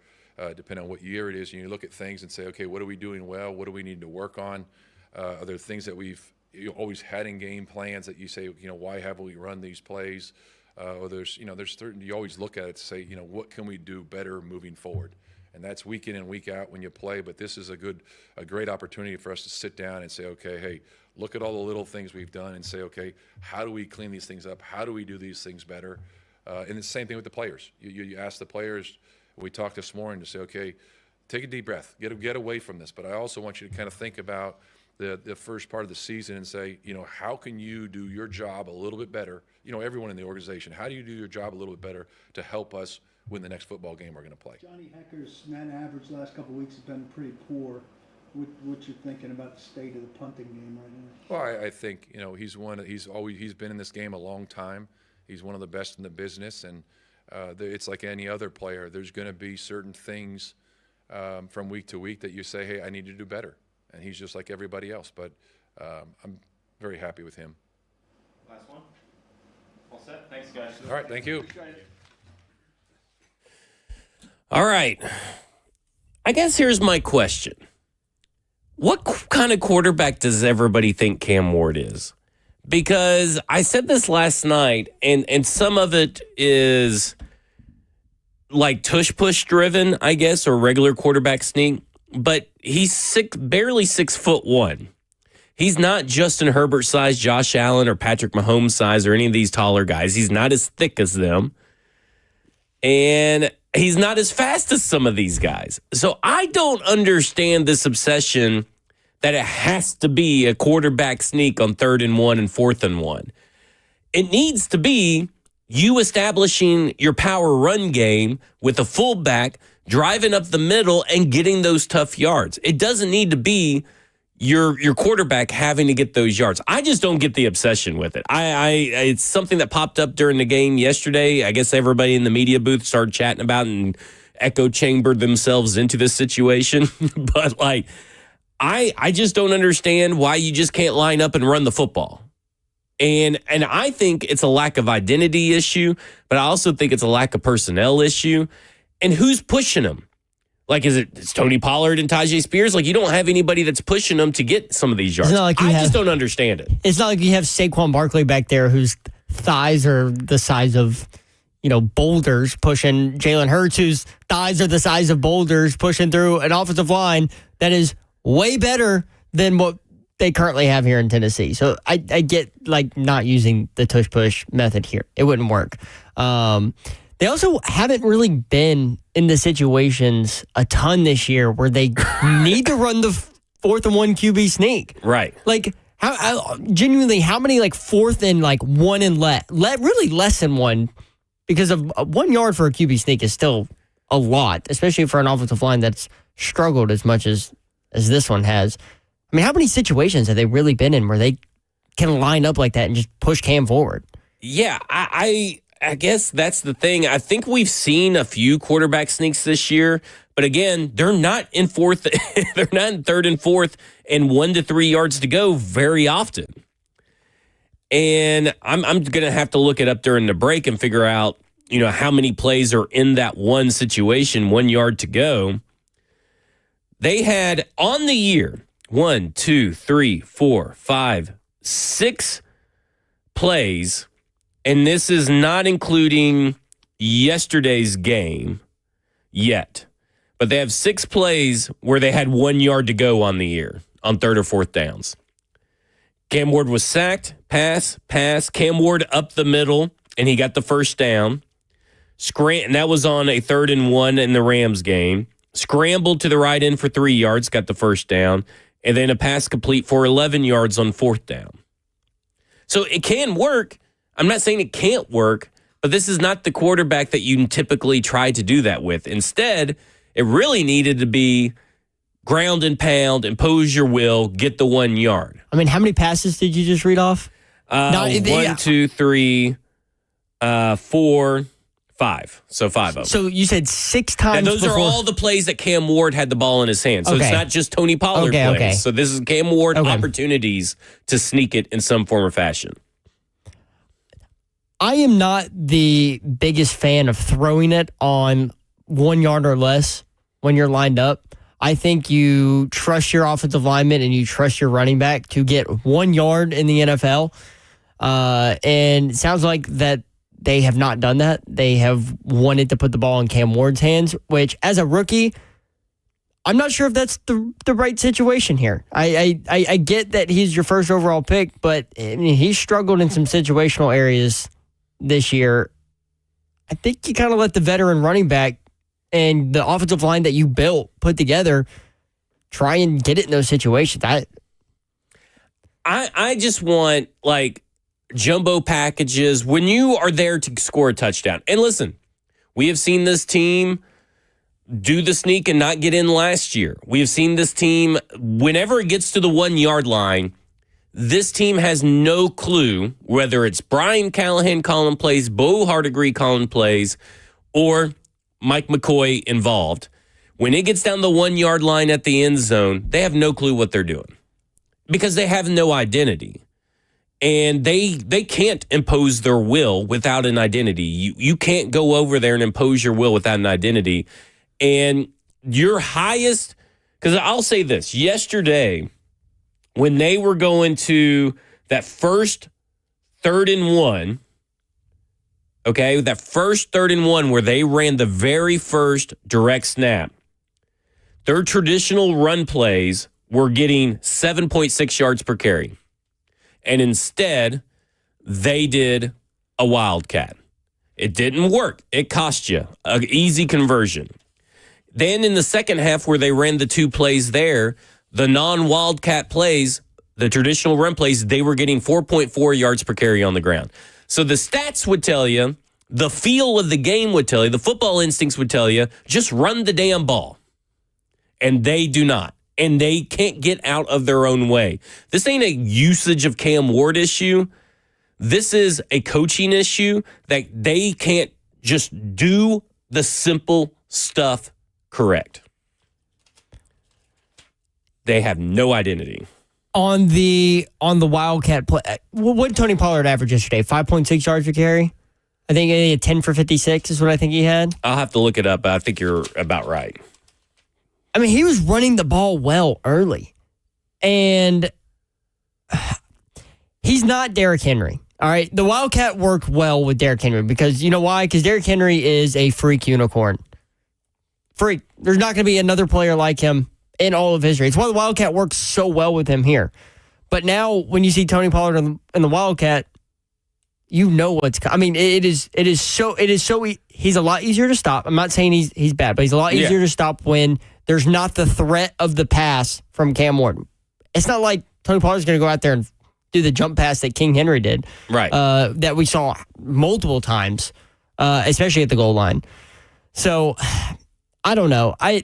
depending on what year it is. And you look at things and say, okay, what are we doing well? What do we need to work on? Are there things that we've always had in game plans that you say, why haven't we run these plays? Or there's certain, you always look at it to say, what can we do better moving forward? And that's week in and week out when you play. But this is a great opportunity for us to sit down and say, okay, hey, look at all the little things we've done and say, okay, how do we clean these things up? How do we do these things better? And it's the same thing with the players. You ask the players, we talked this morning to say, okay, take a deep breath, get away from this. But I also want you to kind of think about the first part of the season and say, how can you do your job a little bit better? Everyone in the organization, how do you do your job a little bit better to help us win the next football game we're going to play? Johnny Hecker's net average last couple of weeks has been pretty poor. What you're thinking about the state of the punting game right now? Well, I think he's been in this game a long time. He's one of the best in the business, and it's like any other player. There's going to be certain things from week to week that you say, hey, I need to do better. And he's just like everybody else. But I'm very happy with him. Last one. All set. Thanks, guys. All right, thank you. All right. I guess here's my question. What kind of quarterback does everybody think Cam Ward is? Because I said this last night, and some of it is like tush-push driven, I guess, or regular quarterback sneak, but he's barely 6'1". He's not Justin Herbert size, Josh Allen, or Patrick Mahomes size, or any of these taller guys. He's not as thick as them. And he's not as fast as some of these guys. So I don't understand this obsession that it has to be a quarterback sneak on 3rd and 1 and 4th and 1. It needs to be you establishing your power run game with a fullback, driving up the middle and getting those tough yards. It doesn't need to be your quarterback having to get those yards. I just don't get the obsession with it. It's something that popped up during the game yesterday. I guess everybody in the media booth started chatting about it and echo chambered themselves into this situation. But I just don't understand why you just can't line up and run the football. And I think it's a lack of identity issue, but I also think it's a lack of personnel issue. And who's pushing them? It's Tony Pollard and Tajay Spears? You don't have anybody that's pushing them to get some of these yards. I just don't understand it. It's not like you have Saquon Barkley back there whose thighs are the size of, boulders pushing Jalen Hurts, whose thighs are the size of boulders pushing through an offensive line that is way better than what they currently have here in Tennessee. So I get like not using the tush push method here. It wouldn't work. They also haven't really been in the situations a ton this year where they need to run the 4th and 1 QB sneak. Right. Like genuinely, how many like 4th and like 1 and really less than 1, because of 1 yard for a QB sneak is still a lot, especially for an offensive line that's struggled as much as this one has. I mean, how many situations have they really been in where they can line up like that and just push Cam forward? Yeah, I guess that's the thing. I think we've seen a few quarterback sneaks this year, but again, they're not in 4th. They're not in 3rd and 4th and 1 to 3 yards to go very often. And I'm going to have to look it up during the break and figure out, how many plays are in that one situation, 1 yard to go. They had on the year 1, 2, 3, 4, 5, 6 plays, and this is not including yesterday's game yet. But they have 6 plays where they had 1 yard to go on the year on 3rd or 4th downs. Cam Ward was sacked, pass. Cam Ward up the middle, and he got the first down. And that was on a 3rd and 1 in the Rams game. Scrambled to the right end for 3 yards, got the first down. And then a pass complete for 11 yards on 4th down. So it can work. I'm not saying it can't work, but this is not the quarterback that you typically try to do that with. Instead, it really needed to be ground and pound, impose your will, get the 1 yard. I mean, how many passes did you just read off? 1, 2, 3, 4, 5. So 5 of them. So you said 6 times. And those are all the plays that Cam Ward had the ball in his hand. So it's not just Tony Pollard plays. Okay. So this is Cam Ward opportunities to sneak it in some form or fashion. I am not the biggest fan of throwing it on 1 yard or less when you're lined up. I think you trust your offensive lineman and you trust your running back to get 1 yard in the NFL. And it sounds like that they have not done that. They have wanted to put the ball in Cam Ward's hands, which as a rookie, I'm not sure if that's the right situation here. I get that he's your first overall pick, but I mean, he's struggled in some situational areas this year. I think you kind of let the veteran running back and the offensive line that you put together, try and get it in those situations. I just want like jumbo packages when you are there to score a touchdown. And listen, we have seen this team do the sneak and not get in last year. We have seen this team, whenever it gets to the 1 yard line, this team has no clue whether it's Brian Callahan calling plays, Bo Hardigree calling plays, or Mike McCoy involved. When it gets down the 1 yard line at the end zone, they have no clue what they're doing because they have no identity. And they can't impose their will without an identity. You can't go over there and impose your will without an identity. And your highest, because I'll say this, yesterday, when they were going to that first 3rd and 1, okay, that first 3rd and 1 where they ran the very first direct snap, their traditional run plays were getting 7.6 yards per carry. And instead, they did a wildcat. It didn't work. It cost you an easy conversion. Then in the second half where they ran the 2 plays there, the non-wildcat plays, the traditional run plays, they were getting 4.4 yards per carry on the ground. So the stats would tell you, the feel of the game would tell you, the football instincts would tell you, just run the damn ball. And they do not. And they can't get out of their own way. This ain't a usage of Cam Ward issue. This is a coaching issue that they can't just do the simple stuff correct. They have no identity. On the Wildcat play, what did Tony Pollard average yesterday? 5.6 yards per carry? I think he had 10 for 56 is what I think he had. I'll have to look it up, but I think you're about right. I mean, he was running the ball well early. And he's not Derrick Henry. All right. The Wildcat worked well with Derrick Henry because you know why? Because Derrick Henry is a freak unicorn. Freak. There's not going to be another player like him in all of history. It's why the Wildcat works so well with him here. But now when you see Tony Pollard in the Wildcat, you know what's. I mean, he's a lot easier to stop. I'm not saying he's bad, but he's a lot easier to stop when there's not the threat of the pass from Cam Ward. It's not like Tony Pollard's going to go out there and do the jump pass that King Henry did, right? That we saw multiple times, especially at the goal line. So I don't know. I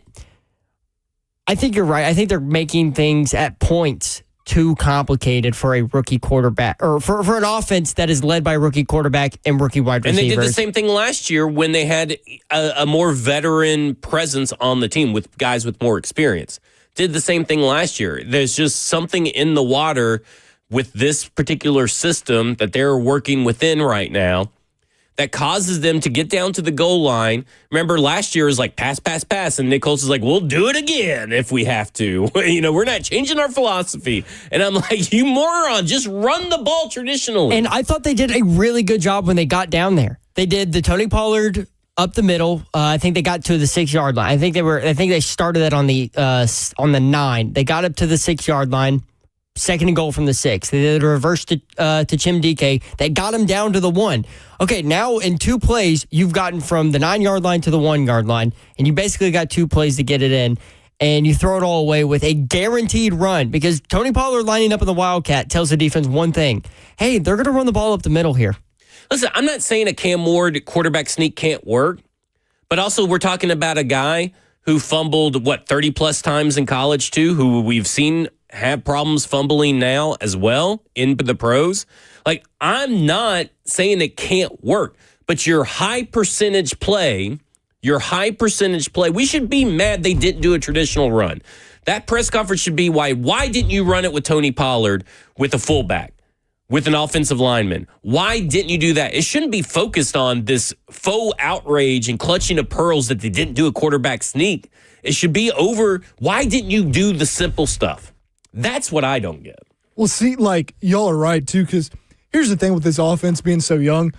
think you're right. I think they're making things at points too complicated for a rookie quarterback, or for an offense that is led by a rookie quarterback and rookie wide receivers. And they did the same thing last year when they had a more veteran presence on the team with guys with more experience. Did the same thing last year. There's just something in the water with this particular system that they're working within right now that causes them to get down to the goal line. Remember, last year was like pass, pass, pass, and Nick Holtz is like, we'll do it again if we have to. We're not changing our philosophy. And I'm like, you moron, just run the ball traditionally. And I thought they did a really good job when they got down there. They did the Tony Pollard up the middle. I think they got to the 6-yard line. I think they started that on the 9. They got up to the 6-yard line. Second and goal from the 6. They did a reverse to Chim DK. They got him down to the 1. Okay, now in 2 plays, you've gotten from the 9-yard line to the 1-yard line, and you basically got 2 plays to get it in, and you throw it all away with a guaranteed run because Tony Pollard lining up in the Wildcat tells the defense one thing. Hey, they're going to run the ball up the middle here. Listen, I'm not saying a Cam Ward quarterback sneak can't work, but also we're talking about a guy who fumbled, 30-plus times in college, too, who we've seen have problems fumbling now as well in the pros. Like, I'm not saying it can't work, but your high percentage play, we should be mad they didn't do a traditional run. That press conference should be why didn't you run it with Tony Pollard with a fullback, with an offensive lineman? Why didn't you do that? It shouldn't be focused on this faux outrage and clutching of pearls that they didn't do a quarterback sneak. It should be over, why didn't you do the simple stuff? That's what I don't get. Well, see, y'all are right, too, because here's the thing with this offense being so young.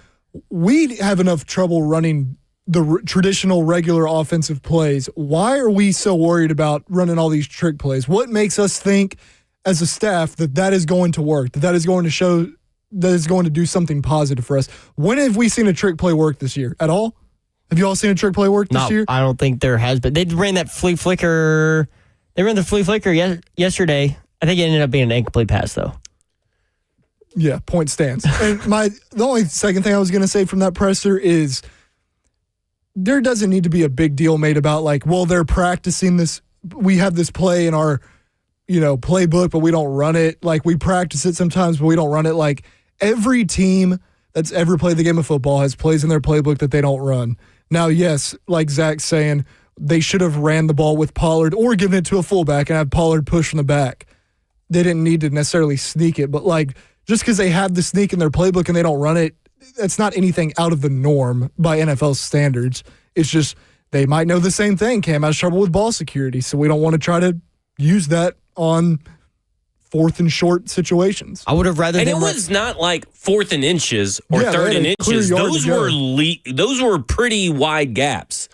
We have enough trouble running the traditional, regular offensive plays. Why are we so worried about running all these trick plays? What makes us think as a staff that is going to work, that is going to show, that is going to do something positive for us? When have we seen a trick play work this year? At all? Have you all seen a trick play work this year? I don't think there has, but they ran that flea flicker. They ran the flea flicker yesterday. I think it ended up being an incomplete pass, though. Yeah, point stands. And the only second thing I was going to say from that presser is there doesn't need to be a big deal made about they're practicing this. We have this play in our, playbook, but we don't run it. We practice it sometimes, but we don't run it. Every team that's ever played the game of football has plays in their playbook that they don't run. Now, yes, like Zach's saying, they should have ran the ball with Pollard or given it to a fullback and had Pollard push from the back. They didn't need to necessarily sneak it, but just because they have the sneak in their playbook and they don't run it, that's not anything out of the norm by NFL standards. It's just they might know the same thing. Cam has trouble with ball security, so we don't want to try to use that on 4th and short situations. I would have rather. And it was not 4th and inches or 3rd and inches. Those were pretty wide gaps.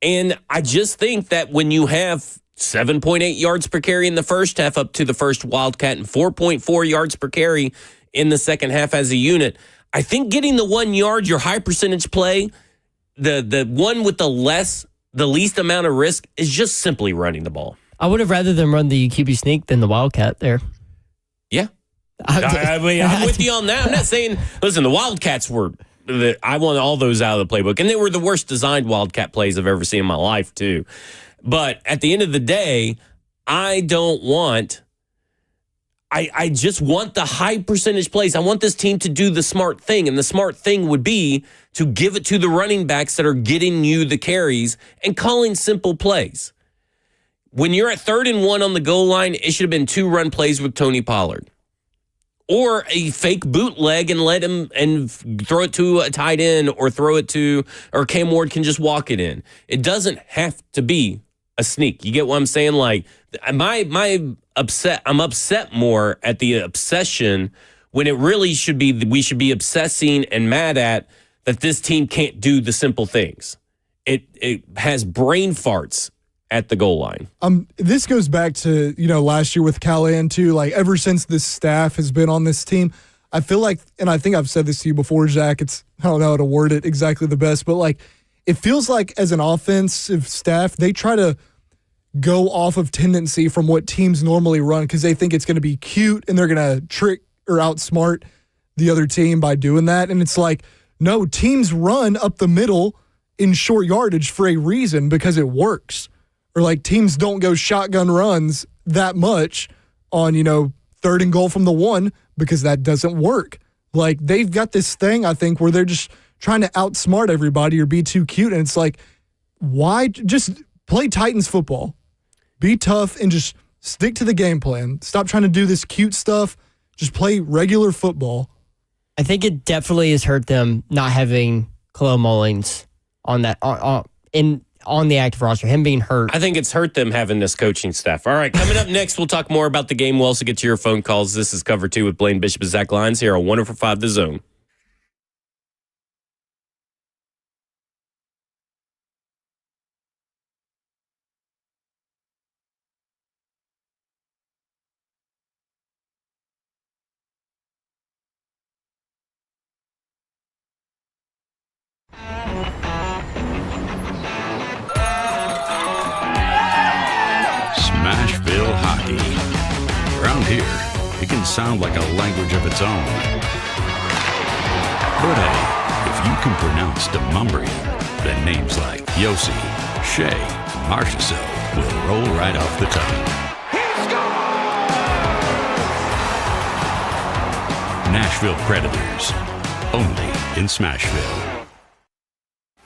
And I just think that when you have 7.8 yards per carry in the first half up to the first Wildcat and 4.4 yards per carry in the second half as a unit, I think getting the 1 yard, your high percentage play, the one with the least amount of risk is just simply running the ball. I would have rather them run the QB sneak than the Wildcat there. Yeah. I'm with you on that. I'm not saying, listen, the Wildcats were, I want all those out of the playbook, and they were the worst designed Wildcat plays I've ever seen in my life, too. But at the end of the day, I just want the high percentage plays. I want this team to do the smart thing. And the smart thing would be to give it to the running backs that are getting you the carries and calling simple plays. When you're at 3rd and 1 on the goal line, it should have been 2 run plays with Tony Pollard. Or a fake bootleg and let him and throw it to a tight end or or Cam Ward can just walk it in. It doesn't have to be a sneak. You get what I'm saying? I'm upset more at the obsession when it really should be, we should be obsessing and mad at that this team can't do the simple things. It has brain farts at the goal line. This goes back to, last year with Callahan too. Like ever since this staff has been on this team, I feel like, and I think I've said this to you before, Zach, I don't know how to word it exactly the best, but like it feels like as an offensive staff, they try to go off of tendency from what teams normally run because they think it's going to be cute and they're going to trick or outsmart the other team by doing that. And it's like, no, teams run up the middle in short yardage for a reason because it works. Or like teams don't go shotgun runs that much on, 3rd and goal from the 1 because that doesn't work. Like they've got this thing, I think, where they're just trying to outsmart everybody or be too cute. And it's like, why just play Titans football? Be tough and just stick to the game plan. Stop trying to do this cute stuff. Just play regular football. I think it definitely has hurt them not having Khalil Mullins on that on the active roster, him being hurt. I think it's hurt them having this coaching staff. All right, coming up next, we'll talk more about the game. We'll also get to your phone calls. This is Cover 2 with Blaine Bishop and Zach Lyons here on 104.5 The Zone. Smashville hockey. Around here, it can sound like a language of its own. But hey, if you can pronounce Demumbrian, then names like Yossi, Shea, and Marchessault will roll right off the tongue. Nashville Predators, only in Smashville.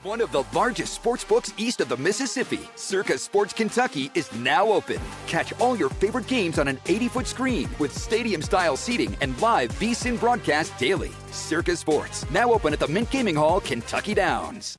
One of the largest sports books east of the Mississippi, Circa Sports Kentucky, is now open. Catch all your favorite games on an 80-foot screen with stadium-style seating and live VSiN broadcast daily. Circa Sports, now open at the Mint Gaming Hall, Kentucky Downs.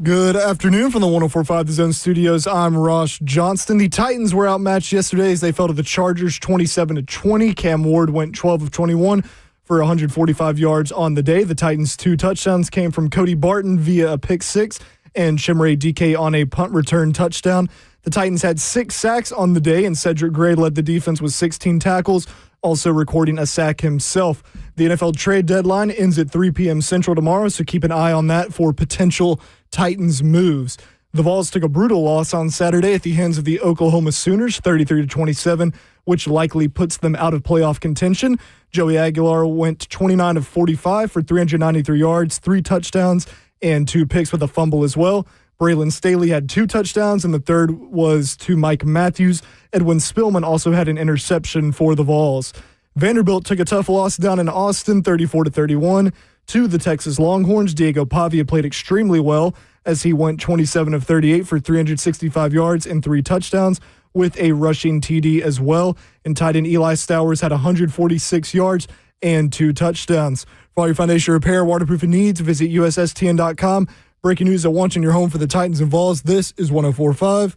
Good afternoon from the 104.5 The Zone Studios. I'm Ross Johnston. The Titans were outmatched yesterday as they fell to the Chargers 27-20. Cam Ward went 12 of 21 for 145 yards on the day. The Titans' 2 touchdowns came from Cody Barton via a pick six and Chimere DK on a punt return touchdown. The Titans had 6 sacks on the day, and Cedric Gray led the defense with 16 tackles, also recording a sack himself. The NFL trade deadline ends at 3 p.m. Central tomorrow, so keep an eye on that for potential Titans moves. The Vols took a brutal loss on Saturday at the hands of the Oklahoma Sooners, 33-27, which likely puts them out of playoff contention. Joey Aguilar went 29 of 45 for 393 yards, 3 touchdowns, and 2 picks with a fumble as well. Braylon Staley had 2 touchdowns, and the third was to Mike Matthews. Edwin Spillman also had an interception for the Vols. Vanderbilt took a tough loss down in Austin, 34-31, to the Texas Longhorns. Diego Pavia played extremely well as he went 27 of 38 for 365 yards and 3 touchdowns with a rushing TD as well. And tight end Eli Stowers had 146 yards and 2 touchdowns. For all your foundation repair, waterproofing needs, visit USSTN.com. Breaking news at once in your home for the Titans and Vols. This is 104.5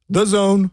The Zone.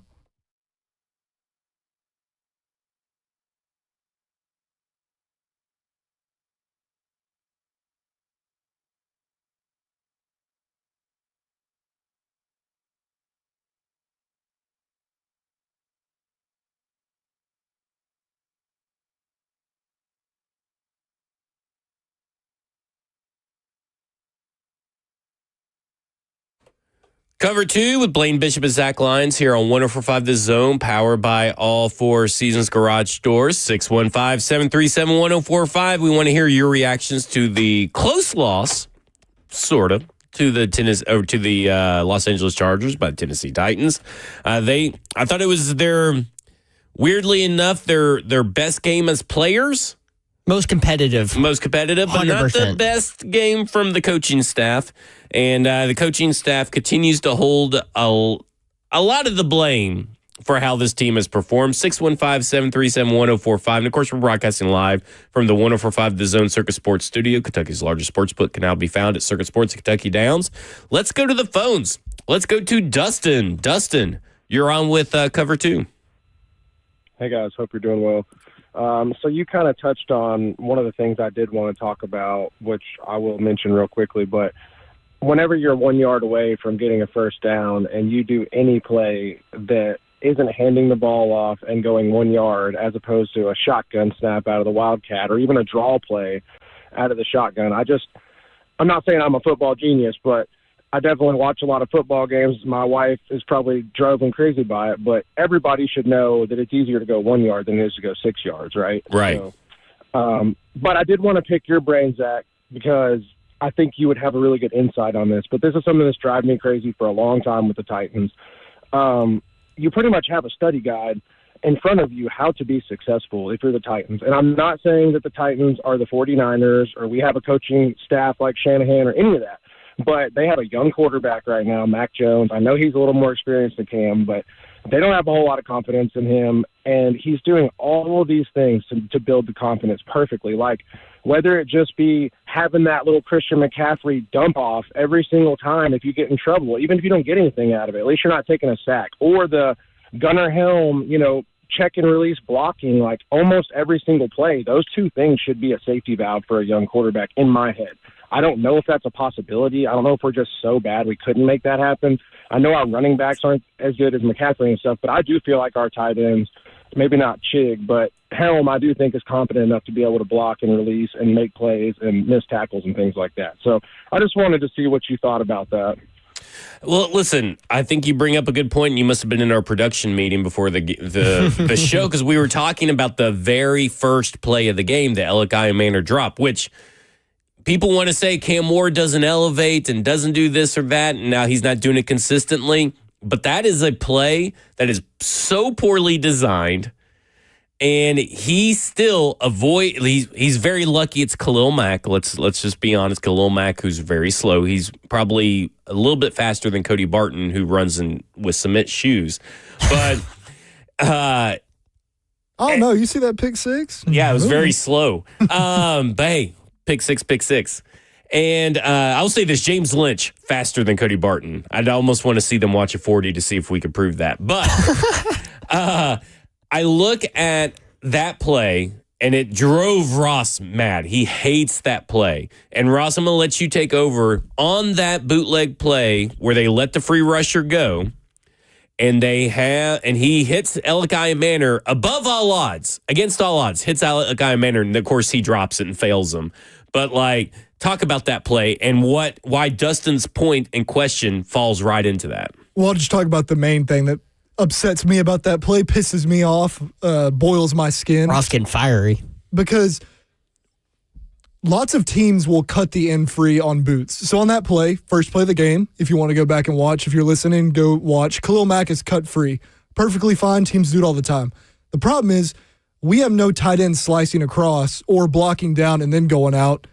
Cover 2 with Blaine Bishop and Zach Lyons here on 104.5 The Zone, powered by all 4 Seasons Garage Doors, 615-737-1045. We want to hear your reactions to the close loss, sort of, to the Los Angeles Chargers by the Tennessee Titans. I thought it was weirdly enough, their best game as players. Most competitive, but 100%. Not the best game from the coaching staff. And the coaching staff continues to hold a lot of the blame for how this team has performed. 615-737-1045. And, of course, we're broadcasting live from the 104.5 The Zone Circuit Sports Studio. Kentucky's largest sports book can now be found at Circuit Sports at Kentucky Downs. Let's go to the phones. Let's go to Dustin. Dustin, you're on with Cover 2. Hey, guys. Hope you're doing well. So you kind of touched on one of the things I did want to talk about, which I will mention real quickly, but whenever you're 1 yard away from getting a first down and you do any play that isn't handing the ball off and going 1 yard as opposed to a shotgun snap out of the Wildcat or even a draw play out of the shotgun, I'm not saying I'm a football genius, but I definitely watch a lot of football games. My wife is probably driving crazy by it, but everybody should know that it's easier to go 1 yard than it is to go 6 yards, right? Right. So, but I did want to pick your brain, Zach, because I think you would have a really good insight on this. But this is something that's driving me crazy for a long time with the Titans. You pretty much have a study guide in front of you how to be successful if you're the Titans. And I'm not saying that the Titans are the 49ers or we have a coaching staff like Shanahan or any of that. But they have a young quarterback right now, Mac Jones. I know he's a little more experienced than Cam, but they don't have a whole lot of confidence in him. And he's doing all of these things to build the confidence perfectly. Like whether it just be having that little Christian McCaffrey dump off every single time if you get in trouble, even if you don't get anything out of it, at least you're not taking a sack. Or the Gunnar Helm, check and release blocking, like almost every single play. Those 2 things should be a safety valve for a young quarterback in my head. I don't know if that's a possibility. I don't know if we're just so bad we couldn't make that happen. I know our running backs aren't as good as McCaffrey and stuff, but I do feel like our tight ends, maybe not Chig, but Helm, I do think is competent enough to be able to block and release and make plays and miss tackles and things like that. So I just wanted to see what you thought about that. Well, listen, I think you bring up a good point. You must have been in our production meeting before the show because we were talking about the very first play of the game, the Elikai Manor drop, which people want to say Cam Ward doesn't elevate and doesn't do this or that, and now he's not doing it consistently. But that is a play that is so poorly designed, and he still he's very lucky it's Khalil Mack. Let's just be honest. Khalil Mack, who's very slow. He's probably a little bit faster than Cody Barton, who runs with cement shoes. But oh no, you see that pick six? Yeah, it was very slow. But hey, pick six. And I'll say this, James Lynch, faster than Cody Barton. I'd almost want to see them watch a 40 to see if we could prove that. But I look at that play, and it drove Ross mad. He hates that play. And Ross, I'm going to let you take over on that bootleg play where they let the free rusher go. And he hits Elikiah Manor above all odds, against all odds, hits Elikiah Manor, and of course he drops it and fails him. But talk about that play and why Dustin's point in question falls right into that. Well, I'll just talk about the main thing that upsets me about that play, pisses me off, boils my skin. Ross getting fiery. Because lots of teams will cut the end free on boots. So on that play, first play of the game, if you want to go back and watch, if you're listening, go watch. Khalil Mack is cut free. Perfectly fine. Teams do it all the time. The problem is we have no tight end slicing across or blocking down and then going out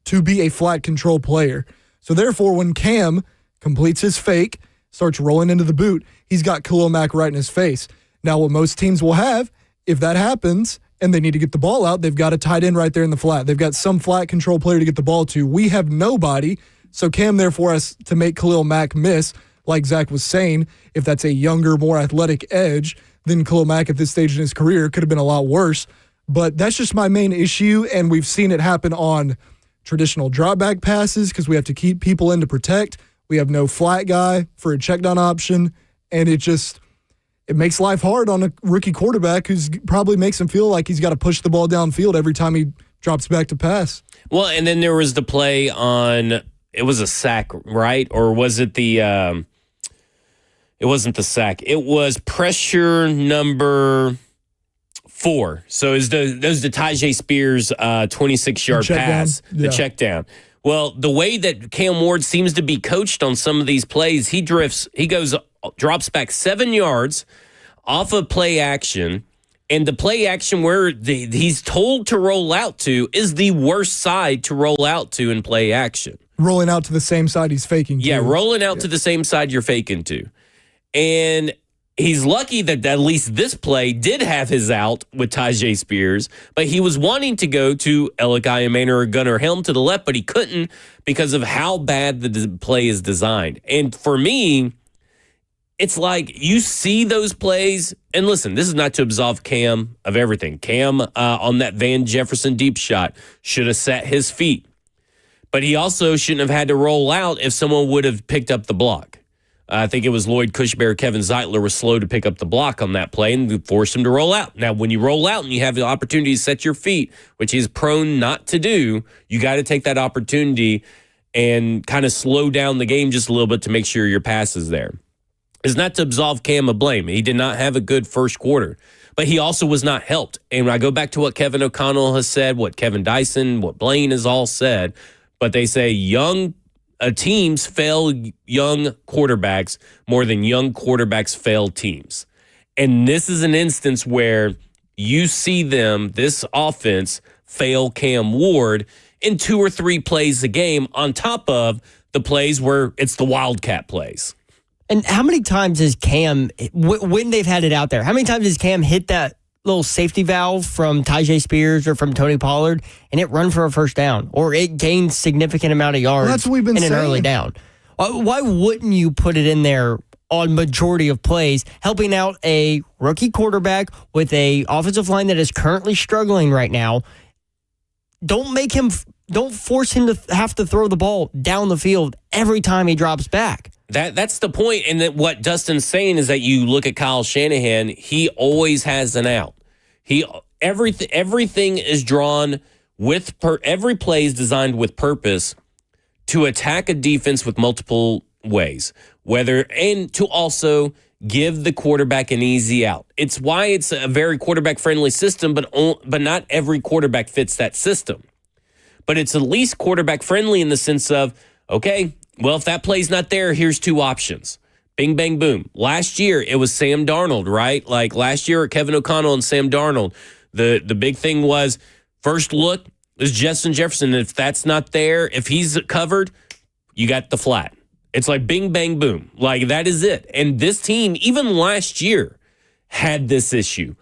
to be a flat control player. So therefore, when Cam completes his fake, starts rolling into the boot, he's got Khalil Mack right in his face. Now, what most teams will have, if that happens and they need to get the ball out, they've got a tight end right there in the flat. They've got some flat control player to get the ball to. We have nobody, so Cam therefore has to make Khalil Mack miss, like Zach was saying. If that's a younger, more athletic edge, then Khalil Mack at this stage in his career could have been a lot worse. But that's just my main issue, and we've seen it happen on traditional dropback passes because we have to keep people in to protect. We have no flat guy for a check down option, and it makes life hard on a rookie quarterback who's probably makes him feel like he's got to push the ball downfield every time he drops back to pass. Well, and then there was the play on, it was a sack, right? Or was it it wasn't the sack. It was pressure number 4. So is the Tyjae Spears 26-yard pass, the check down. Well, the way that Cam Ward seems to be coached on some of these plays, he drops back 7 yards off of play action, and the play action where he's told to roll out to is the worst side to roll out to in play action. Rolling out to the same side he's faking to. Yeah, rolling out to the same side you're faking to. And he's lucky that at least this play did have his out with Tyjae Spears, but he was wanting to go to Elikiah Manor or Gunnar Helm to the left, but he couldn't because of how bad the play is designed. And for me, it's like you see those plays, and listen, this is not to absolve Cam of everything. Cam on that Van Jefferson deep shot should have set his feet, but he also shouldn't have had to roll out if someone would have picked up the block. I think it was Lloyd Cushbear, Kevin Zeitler was slow to pick up the block on that play and forced him to roll out. Now, when you roll out and you have the opportunity to set your feet, which he's prone not to do, you got to take that opportunity and kind of slow down the game just a little bit to make sure your pass is there. It's not to absolve Cam of blame. He did not have a good first quarter, but he also was not helped. And when I go back to what Kevin O'Connell has said, what Kevin Dyson, what Blaine has all said, but they say teams fail young quarterbacks more than young quarterbacks fail teams. And this is an instance where you see this offense, fail Cam Ward in 2 or 3 plays a game on top of the plays where it's the Wildcat plays. And how many times has Cam, when they've had it out there, how many times has Cam hit that little safety valve from Tyjae Spears or from Tony Pollard and it run for a first down or it gains significant amount of yards that's what we've been in an saying. early down? Why wouldn't you put it in there on majority of plays, helping out a rookie quarterback with a offensive line that is currently struggling right now? Don't force him to have to throw the ball down the field every time he drops back. That's the point. And that what Dustin's saying is that you look at Kyle Shanahan, he always has an out. Everything is drawn with every play is designed with purpose to attack a defense with multiple ways, and to also give the quarterback an easy out. It's why it's a very quarterback friendly system, but not every quarterback fits that system. But it's at least quarterback friendly in the sense of, okay, well, if that play's not there, here's 2 options. Bing, bang, boom. Last year, it was Sam Darnold, right? Like last year, Kevin O'Connell and Sam Darnold. The big thing was first look is Justin Jefferson. If that's not there, if he's covered, you got the flat. It's like bing, bang, boom. Like that is it. And this team, even last year, had this issue.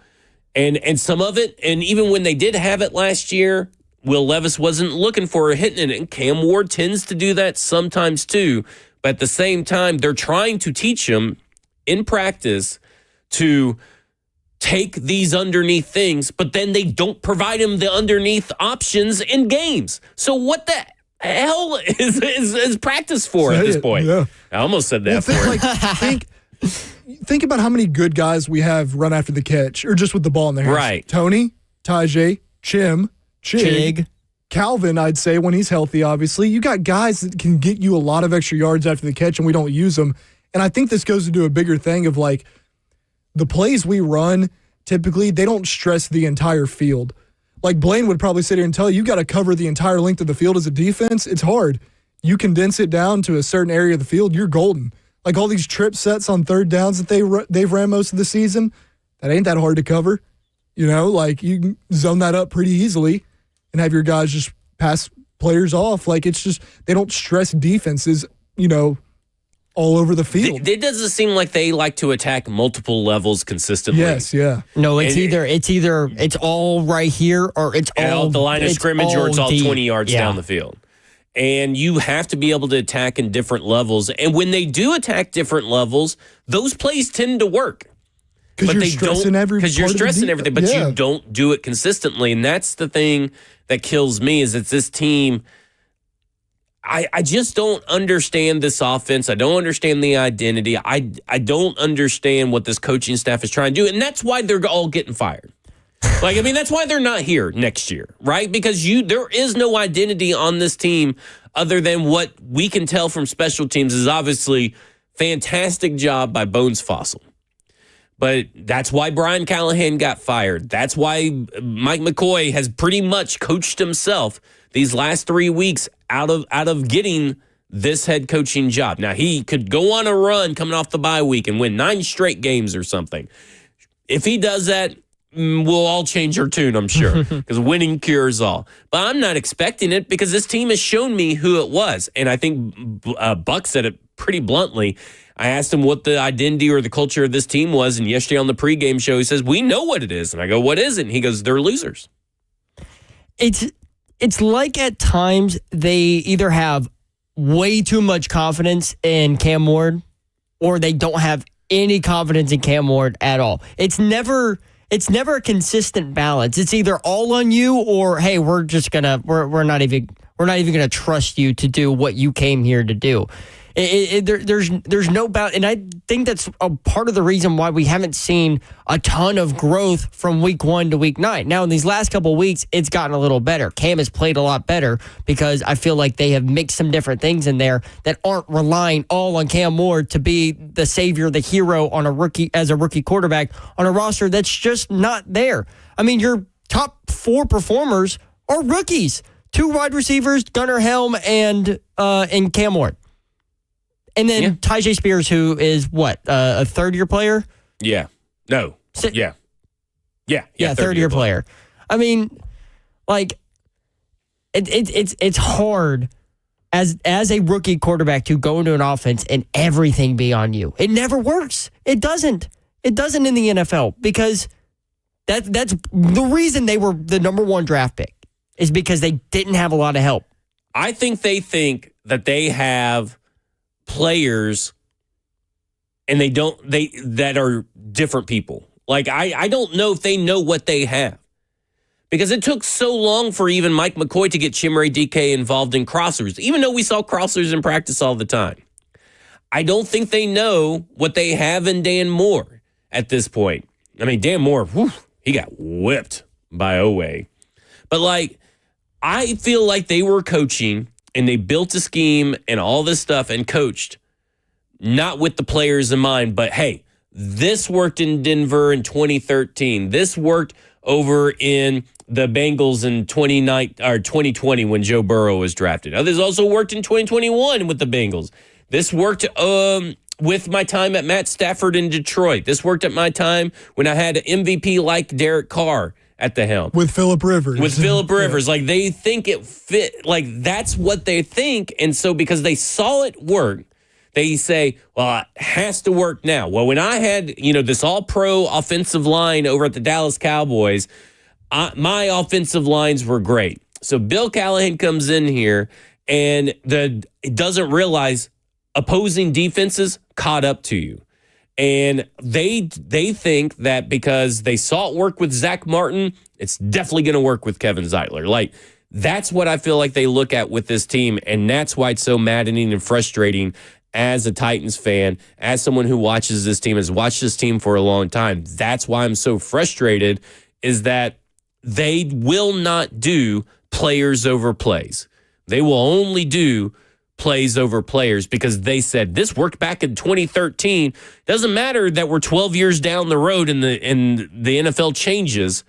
And some of it, and even when they did have it last year, Will Levis wasn't looking for or hitting it. And Cam Ward tends to do that sometimes too. But at the same time, they're trying to teach him in practice to take these underneath things, but then they don't provide him the underneath options in games. So what the hell is practice for at this point? Yeah. I almost said that for it. Think about how many good guys we have run after the catch or just with the ball in their hands. Right. Tony, Tajay, Chig, Calvin, I'd say, when he's healthy, obviously. You got guys that can get you a lot of extra yards after the catch, and we don't use them. And I think this goes into a bigger thing of, like, the plays we run, typically, they don't stress the entire field. Like, Blaine would probably sit here and tell you, got to cover the entire length of the field as a defense. It's hard. You condense it down to a certain area of the field, you're golden. Like, all these trip sets on third downs that they've ran most of the season, that ain't that hard to cover. You know, like, you can zone that up pretty easily and have your guys just pass players off. Like, it's just, they don't stress defenses, you know, all over the field. It doesn't seem like they like to attack multiple levels consistently. Yes, yeah. No, it's all right here or it's all the line of scrimmage or it's all deep. 20 yards down the field. And you have to be able to attack in different levels. And when they do attack different levels, those plays tend to work. Because you're stressing everything, but you don't do it consistently. And that's the thing that kills me is it's this team. I just don't understand this offense. I don't understand the identity. I don't understand what this coaching staff is trying to do. And that's why they're all getting fired. Like, I mean, that's why they're not here next year, right? Because there is no identity on this team other than what we can tell from special teams is obviously fantastic job by Bones Fossil. But that's why Brian Callahan got fired. That's why Mike McCoy has pretty much coached himself these last 3 weeks out of getting this head coaching job. Now, he could go on a run coming off the bye week and win 9 straight games or something. If he does that, we'll all change our tune, I'm sure, because winning cures all. But I'm not expecting it because this team has shown me who it was. And I think Buck said it pretty bluntly. I asked him what the identity or the culture of this team was, and yesterday on the pregame show, he says, we know what it is. And I go, what is it? And he goes, they're losers. It's like at times they either have way too much confidence in Cam Ward or they don't have any confidence in Cam Ward at all. It's never a consistent balance. It's either all on you or, hey, we're not even gonna trust you to do what you came here to do. There's no balance, and I think that's a part of the reason why we haven't seen a ton of growth from week 1 to week 9. Now, in these last couple of weeks, it's gotten a little better. Cam has played a lot better because I feel like they have mixed some different things in there that aren't relying all on Cam Ward to be the savior, the hero on as a rookie quarterback on a roster that's just not there. I mean, your top 4 performers are rookies. 2 wide receivers, Gunnar Helm and Cam Ward. And then Tajay Spears, who is what, a third-year player? Yeah. No. Yeah, third-year player. I mean, like, it's hard as a rookie quarterback to go into an offense and everything be on you. It never works. It doesn't. It doesn't in the NFL because that's the reason they were the number 1 draft pick is because they didn't have a lot of help. I think they think that they have players and that are different people. Like, I don't know if they know what they have because it took so long for even Mike McCoy to get Chimere DK involved in crossers, even though we saw crossers in practice all the time. I don't think they know what they have in Dan Moore at this point. I mean, Dan Moore, he got whipped by Oweh. But, like, I feel like they were coaching and they built a scheme and all this stuff and coached, not with the players in mind, but, hey, this worked in Denver in 2013. This worked over in the Bengals in 2020 when Joe Burrow was drafted. Others also worked in 2021 with the Bengals. This worked with my time at Matt Stafford in Detroit. This worked at my time when I had an MVP like Derek Carr at the helm. With Phillip Rivers. Like, they think it fit. Like, that's what they think. And so because they saw it work, they say, well, it has to work now. Well, when I had, this all-pro offensive line over at the Dallas Cowboys, my offensive lines were great. So Bill Callahan comes in here and doesn't realize opposing defenses caught up to you. And they think that because they saw it work with Zach Martin, it's definitely going to work with Kevin Zeitler. Like, that's what I feel like they look at with this team, and that's why it's so maddening and frustrating as a Titans fan, as someone who watches this team, has watched this team for a long time. That's why I'm so frustrated, is that they will not do players over plays. They will only do plays over players because they said this worked back in 2013. Doesn't matter that we're 12 years down the road and the NFL changes,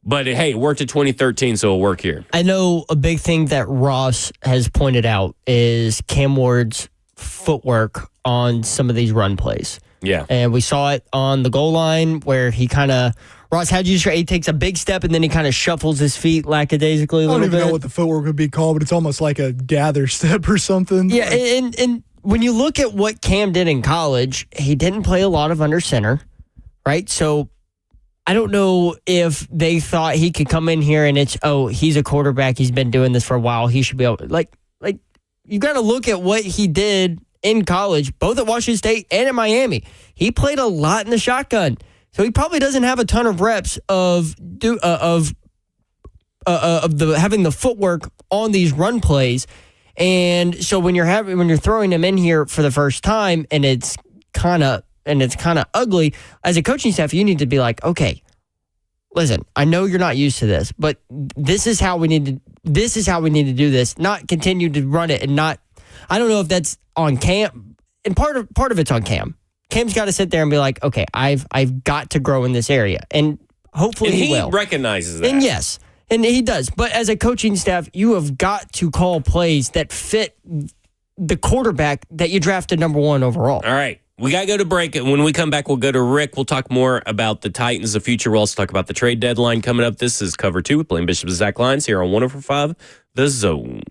but hey, it worked in 2013, so it'll work here. I know a big thing that Ross has pointed out is Cam Ward's footwork on some of these run plays. Yeah. And we saw it on the goal line where he kind of, Ross, how'd you say he takes a big step and then he kind of shuffles his feet lackadaisically a little bit? I don't even know what the footwork would be called, but it's almost like a gather step or something. Yeah, and when you look at what Cam did in college, he didn't play a lot of under center, right? So I don't know if they thought he could come in here and it's, oh, he's a quarterback, he's been doing this for a while, he should be able to, like you got to look at what he did in college, both at Washington State and at Miami. He played a lot in the shotgun. So he probably doesn't have a ton of reps of having the footwork on these run plays. And so when you're throwing him in here for the first time and it's kind of ugly, as a coaching staff, you need to be like, okay, listen, I know you're not used to this, but this is how we need to do this, not continue to run it and not. I don't know if that's on Cam, and part of it's on Cam. Cam's got to sit there and be like, okay, I've got to grow in this area, and hopefully he will. Recognizes that. And yes, and he does. But as a coaching staff, you have got to call plays that fit the quarterback that you drafted number 1 overall. All right. We got to go to break. And when we come back, we'll go to Rick. We'll talk more about the Titans, the future. We'll also talk about the trade deadline coming up. This is Cover 2 with Blaine Bishop and Zach Lyons here on 104.5 The Zone.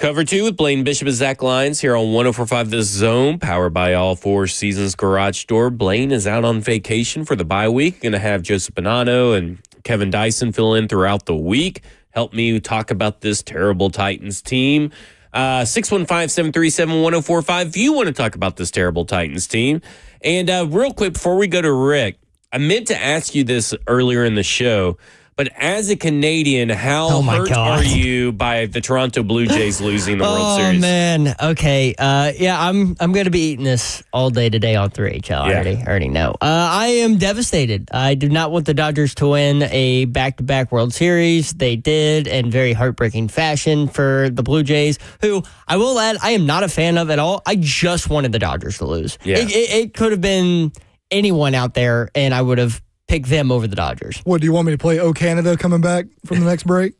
Cover 2 with Blaine Bishop and Zach Lyons here on 104.5 The Zone, powered by All Four Seasons Garage Door. Blaine is out on vacation for the bye week. Going to have Joseph Bonanno and Kevin Dyson fill in throughout the week. Help me talk about this terrible Titans team. 615-737-1045 if you want to talk about this terrible Titans team. And real quick, before we go to Rick, I meant to ask you this earlier in the show, but as a Canadian, how hurt are you by the Toronto Blue Jays losing the World Series? Oh, man. Okay. I'm going to be eating this all day today on 3HL. I already know. I am devastated. I do not want the Dodgers to win a back-to-back World Series. They did in very heartbreaking fashion for the Blue Jays, who I will add I am not a fan of at all. I just wanted the Dodgers to lose. Yeah. It could have been anyone out there, and I would have pick them over the Dodgers. What, do you want me to play "Oh Canada" coming back from the next break?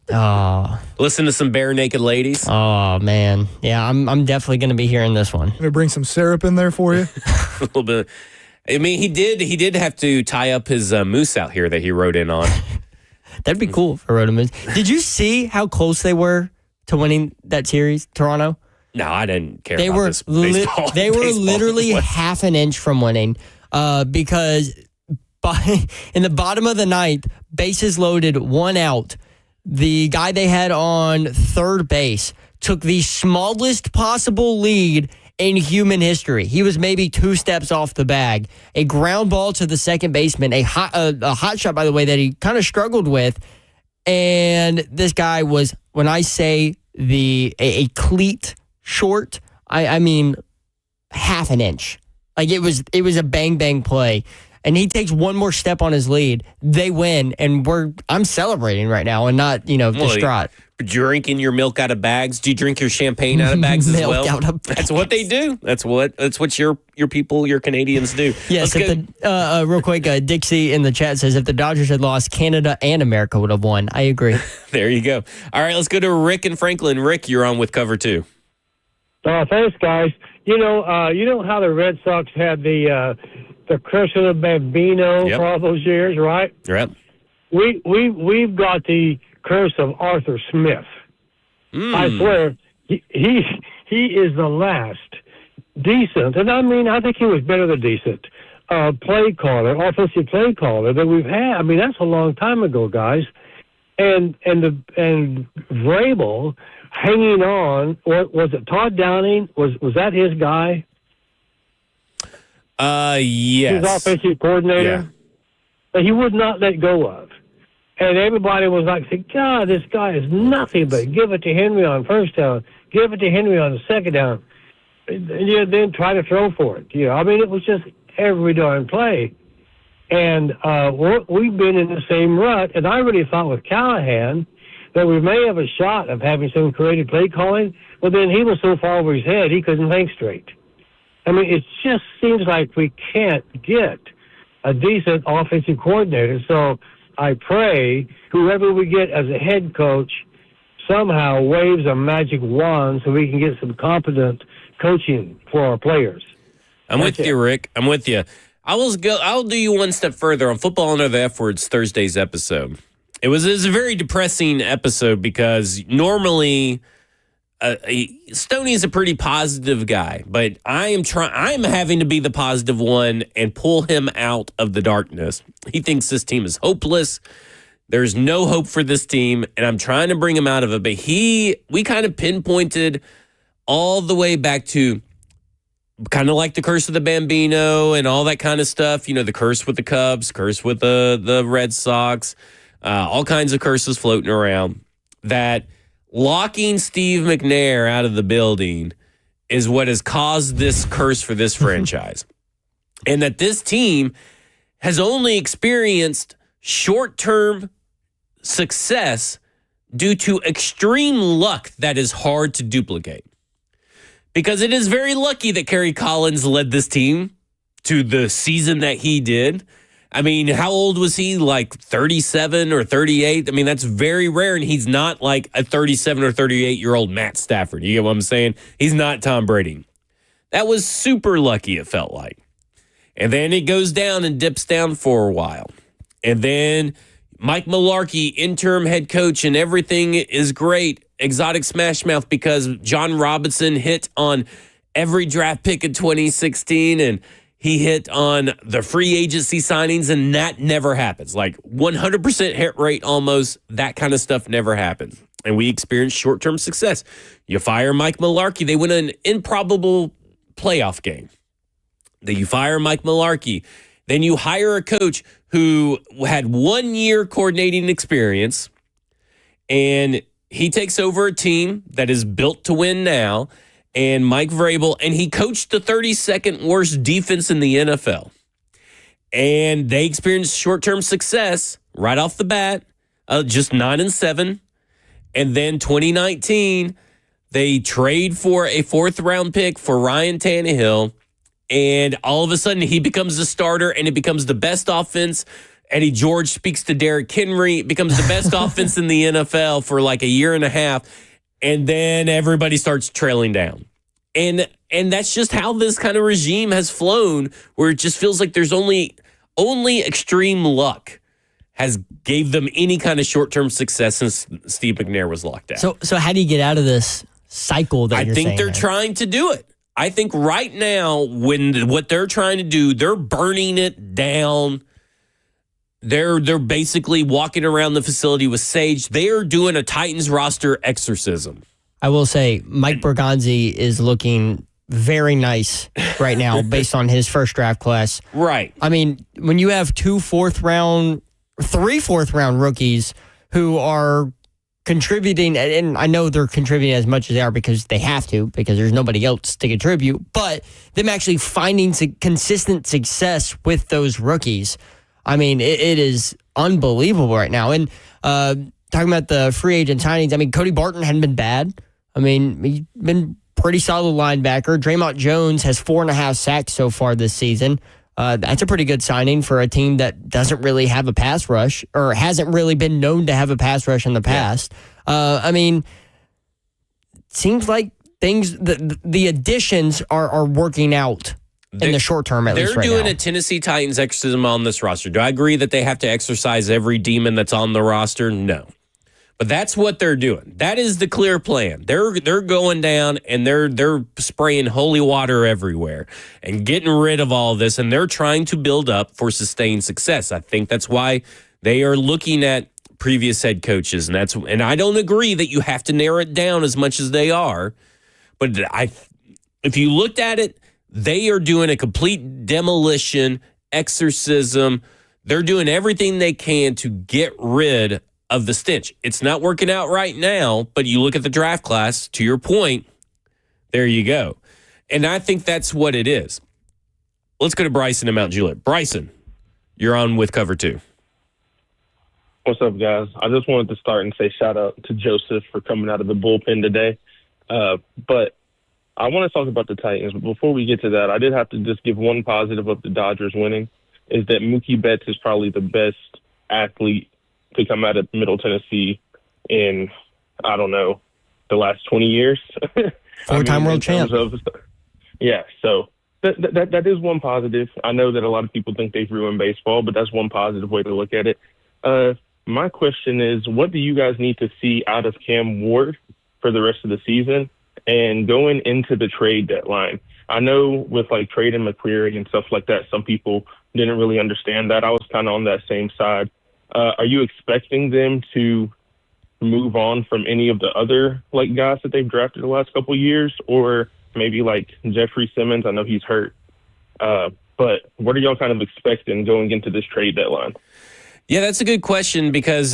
Listen to some bare naked ladies. Oh, man. Yeah, I'm definitely going to be hearing this one. Let me bring some syrup in there for you. A little bit. I mean, he did have to tie up his moose out here that he rode in on. That'd be cool if I rode a moose. Did you see how close they were to winning that series, Toronto? No, I didn't care They about were this baseball. they were baseball literally was- half an inch from winning because in the bottom of the ninth, bases loaded, 1 out. The guy they had on third base took the smallest possible lead in human history. He was maybe 2 steps off the bag. A ground ball to the second baseman, a hot shot, by the way, that he kind of struggled with. And this guy was, when I say a cleat short, I mean half an inch. Like it was a bang bang play. And he takes one more step on his lead. They win, and I'm celebrating right now and not, distraught. Drinking your milk out of bags. Do you drink your champagne out of bags as well? Out of bags. That's what they do. That's what your people, your Canadians do. Yes. Real quick, Dixie in the chat says if the Dodgers had lost, Canada and America would have won. I agree. There you go. All right, let's go to Rick and Franklin. Rick, you're on with Cover 2. Thanks, guys. You know how the Red Sox had the curse of the Bambino for all those years, right? Yep. We've got the curse of Arthur Smith. I swear, he is the last decent, and I mean I think he was better than decent offensive play caller that we've had. I mean that's a long time ago, guys. And Vrabel hanging on. Was it Todd Downing? Was that his guy? Yes. His offensive coordinator. That he would not let go of. And everybody was like, God, this guy is nothing but give it to Henry on first down, give it to Henry on the second down, and then try to throw for it. I mean, it was just every darn play. And we've been in the same rut, and I really thought with Callahan that we may have a shot of having some creative play calling, but then he was so far over his head he couldn't think straight. I mean, it just seems like we can't get a decent offensive coordinator. So I pray whoever we get as a head coach somehow waves a magic wand so we can get some competent coaching for our players. I'm with you, Rick. I'm with you. I'll do you one step further on Football Under the F Words Thursday's episode. It was a very depressing episode because normally Stoney is a pretty positive guy, but I'm having to be the positive one and pull him out of the darkness. He thinks this team is hopeless. There's no hope for this team, and I'm trying to bring him out of it. But we kind of pinpointed all the way back to kind of like the curse of the Bambino and all that kind of stuff. The curse with the Cubs, curse with the Red Sox, all kinds of curses floating around. That locking Steve McNair out of the building is what has caused this curse for this franchise. And that this team has only experienced short-term success due to extreme luck that is hard to duplicate. Because it is very lucky that Kerry Collins led this team to the season that he did. I mean, how old was he? Like 37 or 38? I mean, that's very rare, and he's not like a 37 or 38-year-old Matt Stafford. You get what I'm saying? He's not Tom Brady. That was super lucky, it felt like. And then it goes down and dips down for a while. And then Mike Mularkey, interim head coach, and everything is great. Exotic smash mouth because John Robinson hit on every draft pick in 2016 and he hit on the free agency signings, and that never happens. Like 100% hit rate almost, that kind of stuff never happens. And we experienced short-term success. You fire Mike Mularkey, they win an improbable playoff game. Then you fire Mike Mularkey. Then you hire a coach who had 1 year coordinating experience, and he takes over a team that is built to win now, and Mike Vrabel, and he coached the 32nd worst defense in the NFL. And they experienced short-term success right off the bat, just 9-7. And then 2019, they trade for a 4th-round pick for Ryan Tannehill, and all of a sudden he becomes the starter, and it becomes the best offense. Eddie George speaks to Derrick Henry. It becomes the best offense in the NFL for like a year and a half. And then everybody starts trailing down. And that's just how this kind of regime has flown, where it just feels like there's only extreme luck has gave them any kind of short-term success since Steve McNair was locked out. So how do you get out of this cycle that you're saying? I think they're trying to do it. I think right now, what they're trying to do, they're burning it down. They're basically walking around the facility with sage. They are doing a Titans roster exorcism. I will say Mike Bergonzi is looking very nice right now based on his first draft class. Right. I mean, when you have 3 4th round rookies who are contributing, and I know they're contributing as much as they are because they have to, because there's nobody else to contribute, but them actually finding consistent success with those rookies, I mean, it is unbelievable right now. And talking about the free agent signings, I mean, Cody Barton hadn't been bad. I mean, he's been pretty solid linebacker. Draymond Jones has 4.5 sacks so far this season. That's a pretty good signing for a team that doesn't really have a pass rush, or hasn't really been known to have a pass rush in the past. I mean, seems like the additions are working out in the short term, at least right now. They're doing a Tennessee Titans exorcism on this roster. Do I agree that they have to exorcise every demon that's on the roster? No. But that's what they're doing. That is the clear plan. They're going down and they're spraying holy water everywhere and getting rid of all this, and they're trying to build up for sustained success. I think that's why they are looking at previous head coaches, and I don't agree that you have to narrow it down as much as they are. But if you looked at it, they are doing a complete demolition, exorcism. They're doing everything they can to get rid of the stench. It's not working out right now, but you look at the draft class, to your point, there you go. And I think that's what it is. Let's go to Bryson in Mount Juliet. Bryson, you're on with Cover 2. What's up, guys? I just wanted to start and say shout out to Joseph for coming out of the bullpen today. But I want to talk about the Titans. But before we get to that, I did have to just give one positive of the Dodgers winning, is that Mookie Betts is probably the best athlete to come out of Middle Tennessee in, I don't know, the last 20 years. 4-time world champ. Yeah, so that is one positive. I know that a lot of people think they've ruined baseball, but that's one positive way to look at it. My question is, what do you guys need to see out of Cam Ward for the rest of the season and going into the trade deadline? I know with like trading McCreary and stuff like that, some people didn't really understand that. I was kind of on that same side. Are you expecting them to move on from any of the other like guys that they've drafted the last couple of years, or maybe like Jeffrey Simmons? I know he's hurt, but what are y'all kind of expecting going into this trade deadline? Yeah, that's a good question because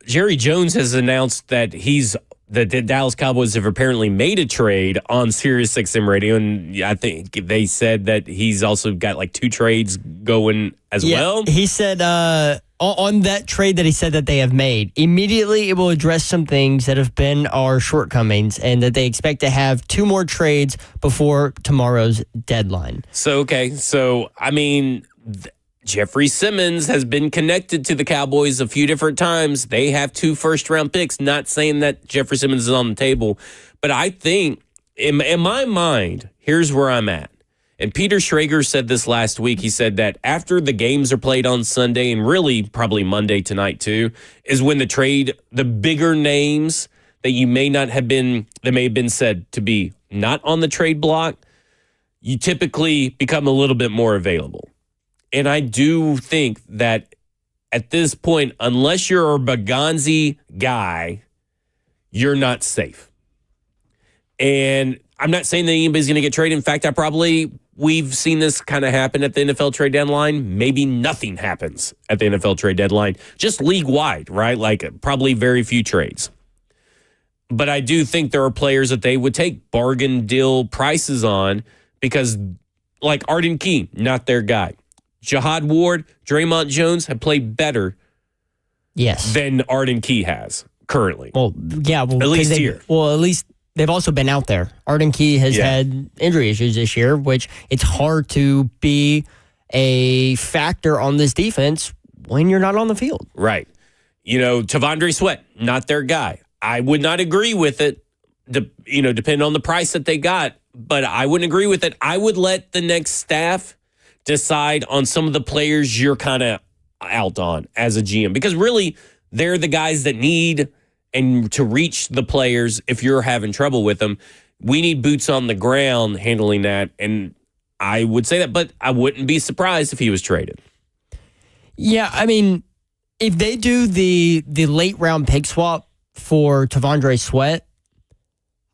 Jerry Jones has announced that the Dallas Cowboys have apparently made a trade on SiriusXM radio, and I think they said that he's also got like 2 trades going as well. He said on that trade that he said that they have made, immediately it will address some things that have been our shortcomings, and that they expect to have 2 more trades before tomorrow's deadline. So I mean, Jeffrey Simmons has been connected to the Cowboys a few different times. They have 2 first-round picks. Not saying that Jeffrey Simmons is on the table, but I think in my mind, here's where I'm at. And Peter Schrager said this last week. He said that after the games are played on Sunday, and really probably Monday tonight too, is when the bigger names that may have been said to be not on the trade block, you typically become a little bit more available. And I do think that at this point, unless you're a Baganzi guy, you're not safe. And I'm not saying that anybody's going to get traded. In fact, we've seen this kind of happen at the NFL trade deadline. Maybe nothing happens at the NFL trade deadline, just league wide, right? Like probably very few trades. But I do think there are players that they would take bargain deal prices on because, like Arden Key, not their guy. Jihad Ward, Draymond Jones have played better than Arden Key has currently. Well, yeah. Well, at least here. Well, at least they've also been out there. Arden Key has had injury issues this year, which it's hard to be a factor on this defense when you're not on the field. Right. Tavondre Sweat, not their guy. I would not agree with it, depending on the price that they got, but I wouldn't agree with it. I would let the next staff decide on some of the players you're kind of out on as a GM, because really they're the guys that need and to reach the players if you're having trouble with them. We need boots on the ground handling that, and I would say that, but I wouldn't be surprised if he was traded. Yeah, I mean, if they do the late round pick swap for Tavondre Sweat,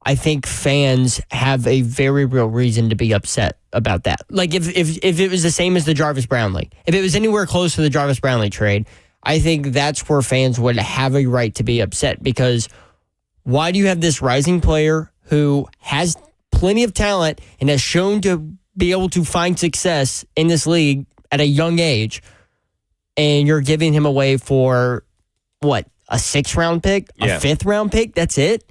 I think fans have a very real reason to be upset about that. Like if it was the same as the Jarvis Brownlee, if it was anywhere close to the Jarvis Brownlee trade, I think that's where fans would have a right to be upset, because why do you have this rising player who has plenty of talent and has shown to be able to find success in this league at a young age, and you're giving him away for what, a 6th round pick, a 5th round pick? That's it?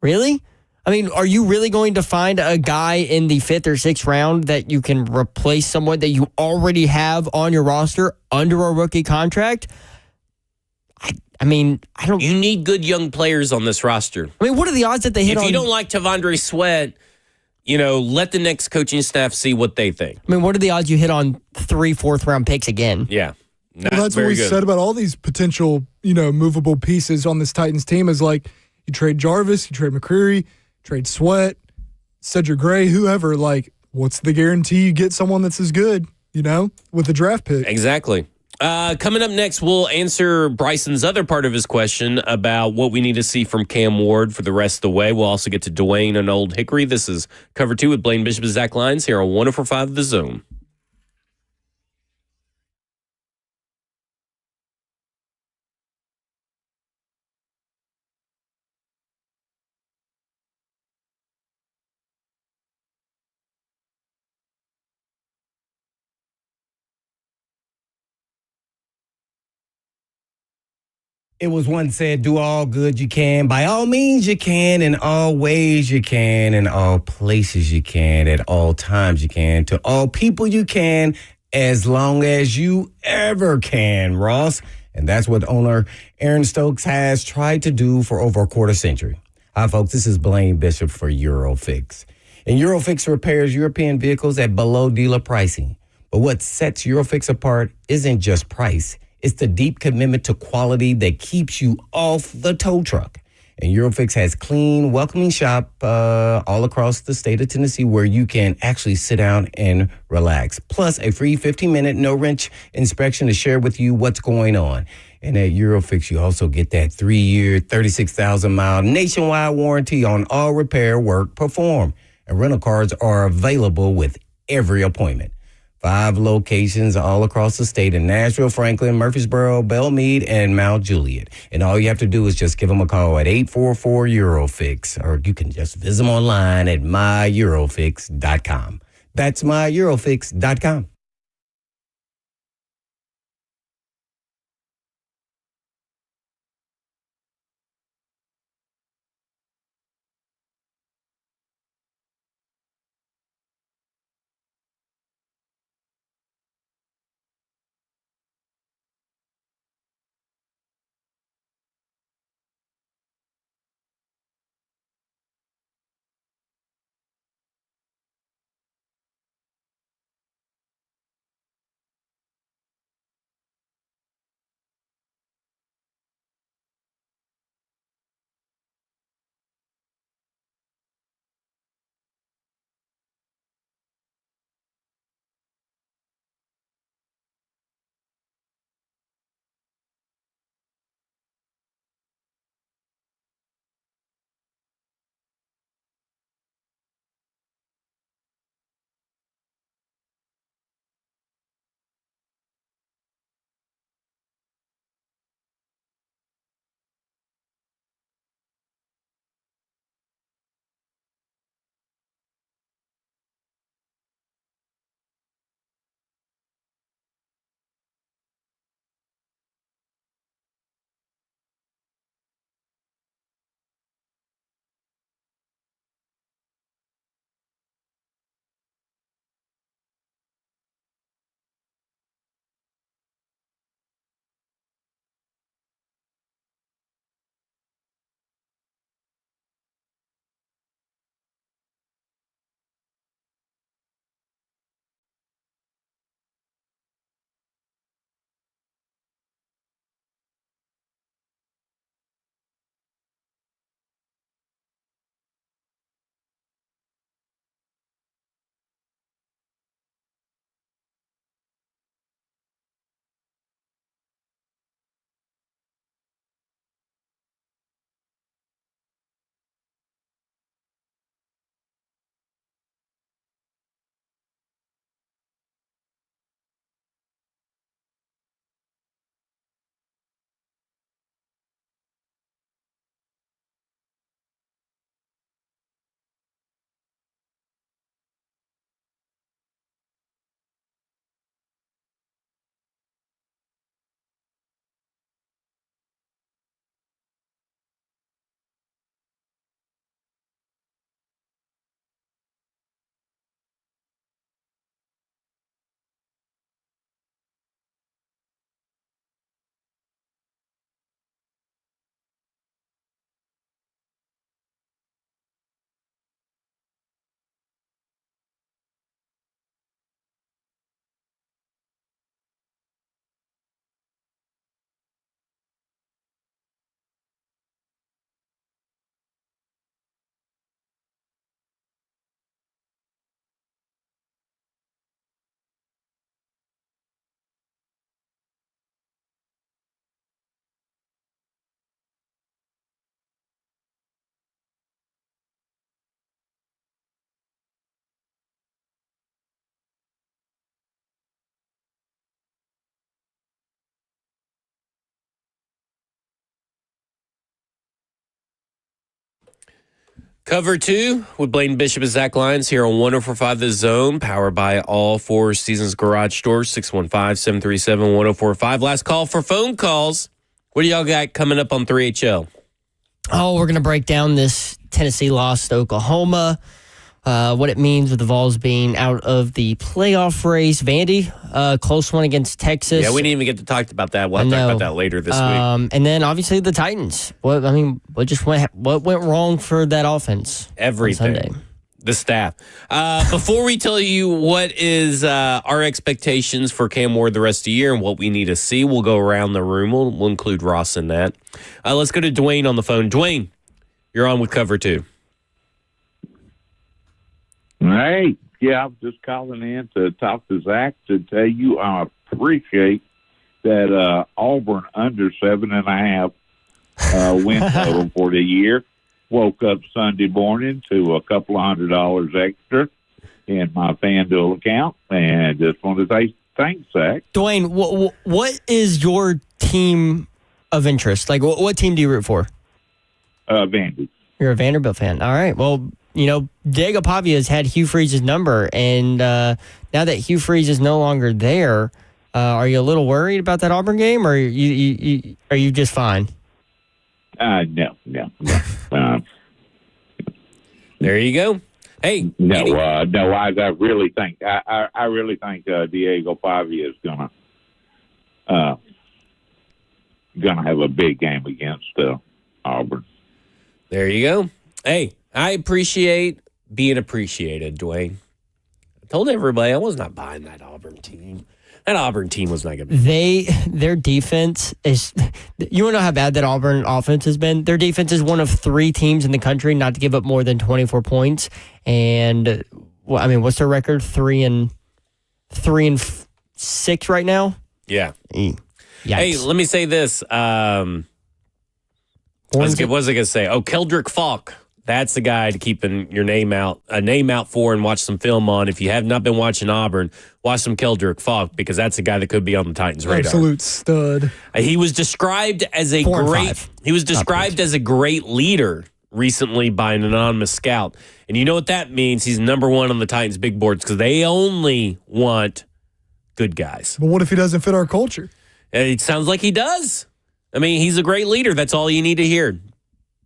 Really? I mean, are you really going to find a guy in the 5th or 6th round that you can replace someone that you already have on your roster under a rookie contract? I mean, I don't. You need good young players on this roster. I mean, what are the odds that they hit If you don't like Tavondre Sweat, let the next coaching staff see what they think. I mean, what are the odds you hit on 3 4th round picks again? Yeah. Well, that's what we said about all these potential, movable pieces on this Titans team is like you trade Jarvis, you trade McCreary, trade Sweat, Cedric Gray, whoever. Like, what's the guarantee you get someone that's as good, with the draft pick? Exactly. Coming up next, we'll answer Bryson's other part of his question about what we need to see from Cam Ward for the rest of the way. We'll also get to Dwayne and Old Hickory. This is Cover 2 with Blaine Bishop and Zach Lyons here on 104.5 The Zone. It was once said, do all good you can. By all means you can, in all ways you can, in all places you can, at all times you can, to all people you can, as long as you ever can, Ross. And that's what owner Aaron Stokes has tried to do for over a quarter century. Hi, folks. This is Blaine Bishop for Eurofix. And Eurofix repairs European vehicles at below dealer pricing. But what sets Eurofix apart isn't just price. It's the deep commitment to quality that keeps you off the tow truck. And Eurofix has clean, welcoming shop all across the state of Tennessee where you can actually sit down and relax. Plus a free 15-minute no-wrench inspection to share with you what's going on. And at Eurofix, you also get that 3-year, 36,000-mile nationwide warranty on all repair work performed. And rental cars are available with every appointment. 5 locations all across the state in Nashville, Franklin, Murfreesboro, Belmead, and Mount Juliet. And all you have to do is just give them a call at 844-EUROFIX, or you can just visit them online at myEurofix.com. That's myEurofix.com. Cover 2 with Blaine Bishop and Zach Lyons here on 104.5 The Zone, powered by all Four Seasons Garage Stores, 615-737-1045. Last call for phone calls. What do y'all got coming up on 3HL? Oh, we're going to break down this Tennessee loss to Oklahoma, what it means with the Vols being out of the playoff race. Vandy, close one against Texas. Yeah, we didn't even get to talk about that. We'll have to talk about that later this week. And then obviously the Titans. What went wrong for that offense? Everything. On Sunday? The staff. Before we tell you what is our expectations for Cam Ward the rest of the year and what we need to see, we'll go around the room. We'll include Ross in that. Let's go to Dwayne on the phone. Dwayne, you're on with Cover 2. Hey, yeah, I'm just calling in to talk to Zach to tell you I appreciate that Auburn under 7.5 win total for the year. Woke up Sunday morning to a couple of $100 extra in my FanDuel account, and just want to say thanks, Zach. Dwayne, what is your team of interest? Like, what team do you root for? Vandy. You're a Vanderbilt fan. All right. Well, Diego Pavia has had Hugh Freeze's number, and now that Hugh Freeze is no longer there, are you a little worried about that Auburn game, or are you just fine? No. There you go. Hey, no. I really think I really think Diego Pavia is gonna have a big game against Auburn. There you go. Hey, I appreciate being appreciated, Dwayne. I told everybody I was not buying that Auburn team. That Auburn team was not going to be. Their defense is. You want to know how bad that Auburn offense has been? Their defense is one of 3 teams in the country not to give up more than 24 points. And what's their record? 3-6 right now. Yeah. Yikes. Hey, let me say this. What was I going to say? Oh, Keldrick Falk. That's the guy to keep a name out for and watch some film on. If you have not been watching Auburn, watch some Keldrick Falk, because that's a guy that could be on the Titans' radar. Absolute stud. He was described as a great leader recently by an anonymous scout. And you know what that means? He's number 1 on the Titans' big boards, because they only want good guys. But what if he doesn't fit our culture? It sounds like he does. I mean, he's a great leader. That's all you need to hear.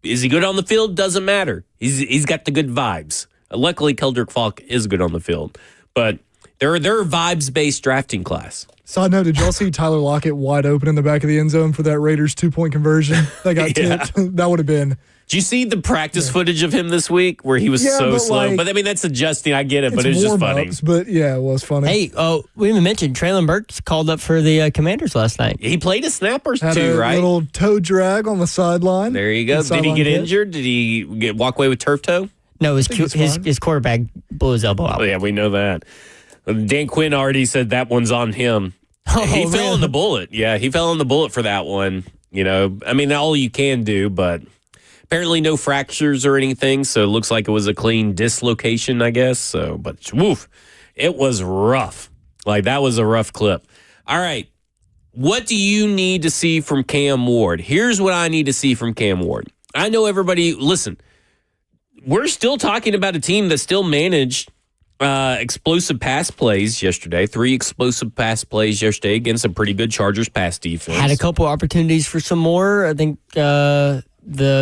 Is he good on the field? Doesn't matter. He's got the good vibes. Luckily, Keldrick Falk is good on the field. But they're a vibes-based drafting class. Side note, did y'all see Tyler Lockett wide open in the back of the end zone for that Raiders 2-point conversion that got tipped? That would have been. Did you see the practice footage of him this week where he was so slow? But I mean, that's adjusting. I get it, but it was just funny. But yeah, it was funny. Hey, we even mentioned Traylon Burks called up for the Commanders last night. He played a snapper Had too, a right? little toe drag on the sideline. There you go. Did he get injured? Did he walk away with turf toe? No, his quarterback blew his elbow out. Oh, yeah, we know that. Dan Quinn already said that one's on him. He fell on the bullet. Yeah, he fell on the bullet for that one. I mean, all you can do, but apparently no fractures or anything, so it looks like it was a clean dislocation, I guess. So, but woof, it was rough. Like, that was a rough clip. All right, what do you need to see from Cam Ward? Here's what I need to see from Cam Ward. I know everybody, listen, we're still talking about a team that still managed explosive pass plays yesterday. 3 explosive pass plays yesterday against a pretty good Chargers pass defense. Had a couple opportunities for some more. I think the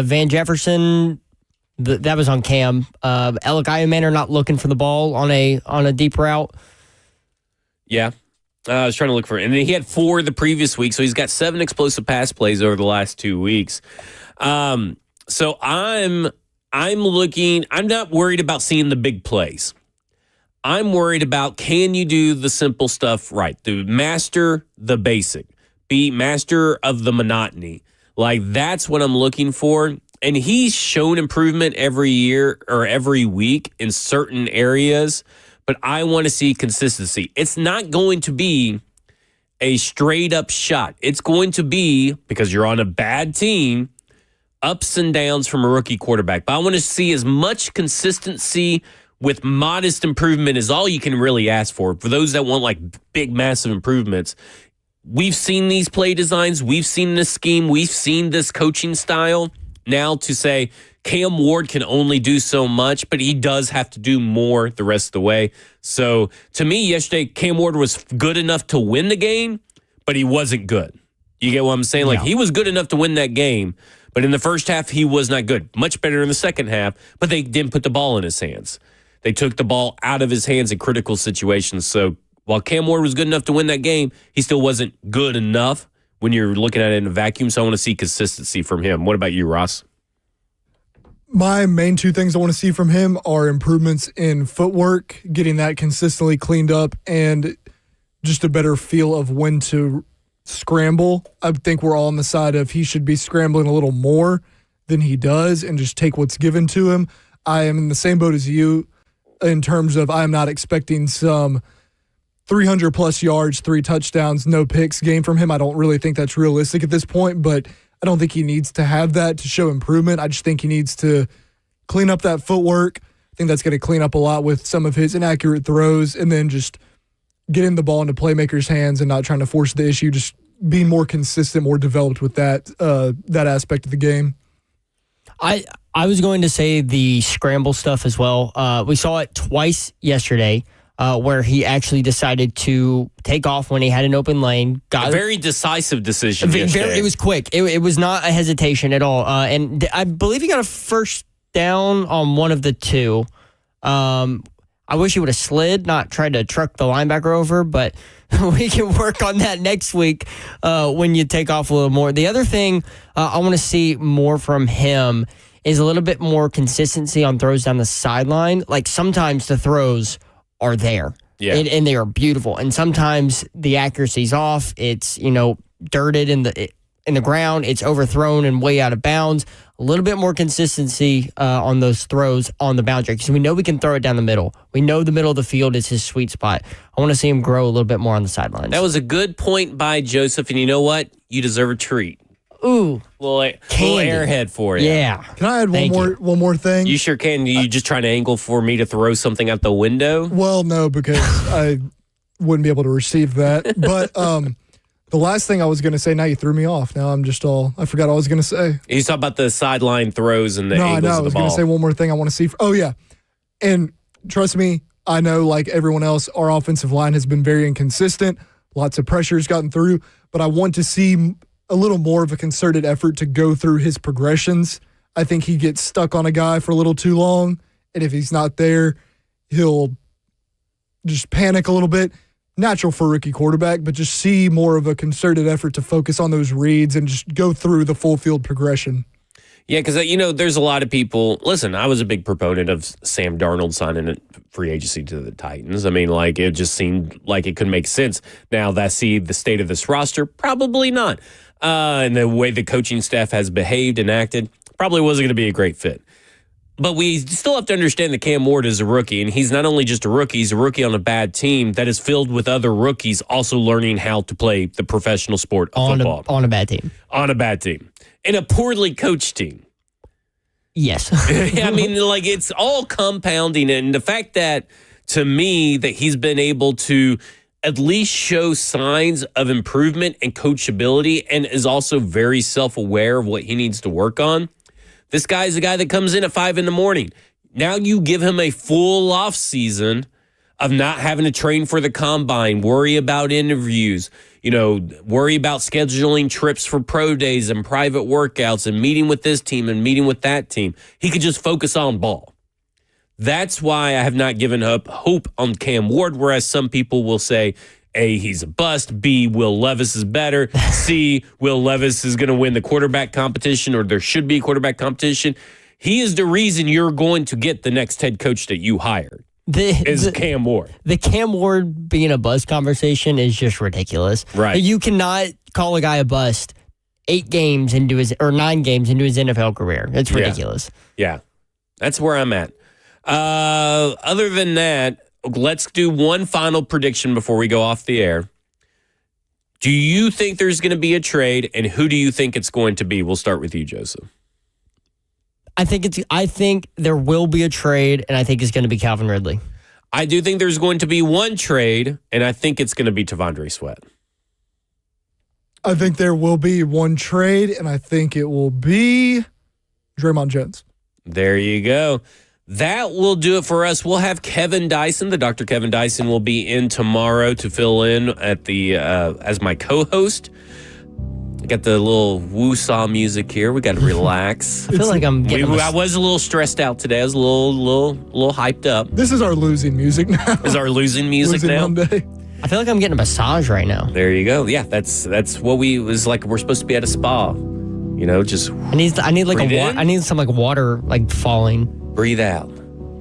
Van Jefferson, that was on Cam. Alec Ironman not looking for the ball on a deep route. Yeah. I was trying to look for it. And he had 4 the previous week, so he's got 7 explosive pass plays over the last 2 weeks. So I'm not worried about seeing the big plays. I'm worried about, can you do the simple stuff right? Master the basic. Be master of the monotony. Like, that's what I'm looking for. And he's shown improvement every year or every week in certain areas, but I want to see consistency. It's not going to be a straight up shot. It's going to be, because you're on a bad team, ups and downs from a rookie quarterback. But I want to see as much consistency with modest improvement is all you can really ask for. For those that want like big, massive improvements, we've seen these play designs. We've seen this scheme. We've seen this coaching style. now to say Cam Ward can only do so much, but he does have to do more the rest of the way. So to me, yesterday, Cam Ward was good enough to win the game, but he wasn't good. You get what I'm saying? Like, he was good enough to win that game, but in the first half, he was not good. Much better in the second half, but they didn't put the ball in his hands. They took the ball out of his hands in critical situations. So while Cam Ward was good enough to win that game, he still wasn't good enough when you're looking at it in a vacuum. So I want to see consistency from him. What about you, Ross? My main two things I want to see from him are improvements in footwork, getting that consistently cleaned up, and just a better feel of when to scramble. I think we're all on the side of he should be scrambling a little more than he does and just take what's given to him. I am in the same boat as you in terms of I'm not expecting some 300-plus yards, 3 touchdowns, no picks game from him. I don't really think that's realistic at this point, but I don't think he needs to have that to show improvement. I just think he needs to clean up that footwork. I think that's going to clean up a lot with some of his inaccurate throws, and then just getting the ball into playmakers' hands and not trying to force the issue, just being more consistent, more developed with that aspect of the game. I was going to say the scramble stuff as well. We saw it twice yesterday where he actually decided to take off when he had an open lane. A very decisive decision yesterday. It was quick. It was not a hesitation at all. And I believe he got a first down on one of the two. I wish he would have slid, not tried to truck the linebacker over, but we can work on that next week when you take off a little more. The other thing I want to see more from him is a little bit more consistency on throws down the sideline. Like, sometimes the throws are there, and they are beautiful, and sometimes the accuracy's off. It's, dirted in the ground. It's overthrown and way out of bounds. A little bit more consistency on those throws on the boundary, because we know we can throw it down the middle. We know the middle of the field is his sweet spot. I want to see him grow a little bit more on the sidelines. That was a good point by Joseph, and you know what? You deserve a treat. Ooh, little airhead for you. Yeah. Can I add one more thing? You sure can. You just trying to angle for me to throw something out the window? Well, no, because I wouldn't be able to receive that. But the last thing I was going to say, now you threw me off. Now I forgot what I was going to say. You talk about the sideline throws and the angles of the ball. I was going to say one more thing I want to see. Oh, yeah. And trust me, I know, like everyone else, our offensive line has been very inconsistent. Lots of pressure has gotten through. But I want to see a little more of a concerted effort to go through his progressions. I think he gets stuck on a guy for a little too long, and if he's not there, he'll just panic a little bit. Natural for a rookie quarterback, but just see more of a concerted effort to focus on those reads and just go through the full field progression. Yeah, because, there's a lot of people. Listen, I was a big proponent of Sam Darnold signing a free agency to the Titans. I mean, like, it just seemed like it could make sense. Now, the state of this roster, probably not. And the way the coaching staff has behaved and acted, probably wasn't going to be a great fit. But we still have to understand that Cam Ward is a rookie, and he's not only just a rookie, he's a rookie on a bad team that is filled with other rookies also learning how to play the professional sport of football. On a bad team. On a bad team. And a poorly coached team. Yes. I mean, like, it's all compounding. And the fact that, to me, that he's been able to at least show signs of improvement and coachability and is also very self-aware of what he needs to work on. This guy is a guy that comes in at 5 a.m. Now you give him a full off season of not having to train for the combine, worry about interviews, worry about scheduling trips for pro days and private workouts and meeting with this team and meeting with that team. He could just focus on ball. That's why I have not given up hope on Cam Ward, whereas some people will say, A, he's a bust. B, Will Levis is better. C, Will Levis is going to win the quarterback competition, or there should be a quarterback competition. He is the reason you're going to get the next head coach that you hired. Cam Ward. The Cam Ward being a bust conversation is just ridiculous. Right. You cannot call a guy a bust 9 games into his NFL career. It's ridiculous. Yeah. That's where I'm at. Other than that, let's do one final prediction before we go off the air. Do you think there's going to be a trade, and who do you think it's going to be? We'll start with you, Joseph. I think there will be a trade, and I think it's going to be Calvin Ridley. I do think there's going to be one trade, and I think it's going to be Tavondre Sweat. I think there will be one trade, and I think it will be Draymond Jones. There you go. That will do it for us. We'll have Kevin Dyson. The Dr. Kevin Dyson will be in tomorrow to fill in at the as my co-host. I got the little woo-saw music here. We got to relax. I feel like I'm getting I was a little stressed out today. I was a little hyped up. This is our losing music now. Is our losing music Losing now? Monday. I feel like I'm getting a massage right now. There you go. Yeah, that's what we was like. We're supposed to be at a spa. Just I need like I need some like water like falling. Breathe out.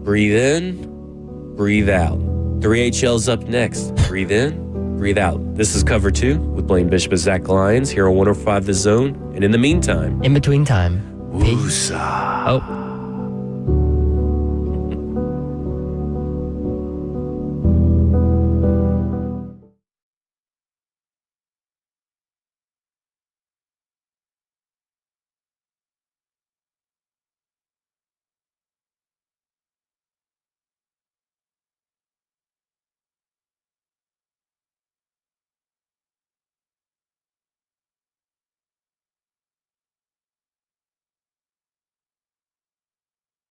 Breathe in. Breathe out. 3HL's up next. Breathe in. Breathe out. This is Cover 2 with Blaine Bishop and Zach Lyons here on 105 The Zone. And in the meantime, in between time, Woosah. Oh.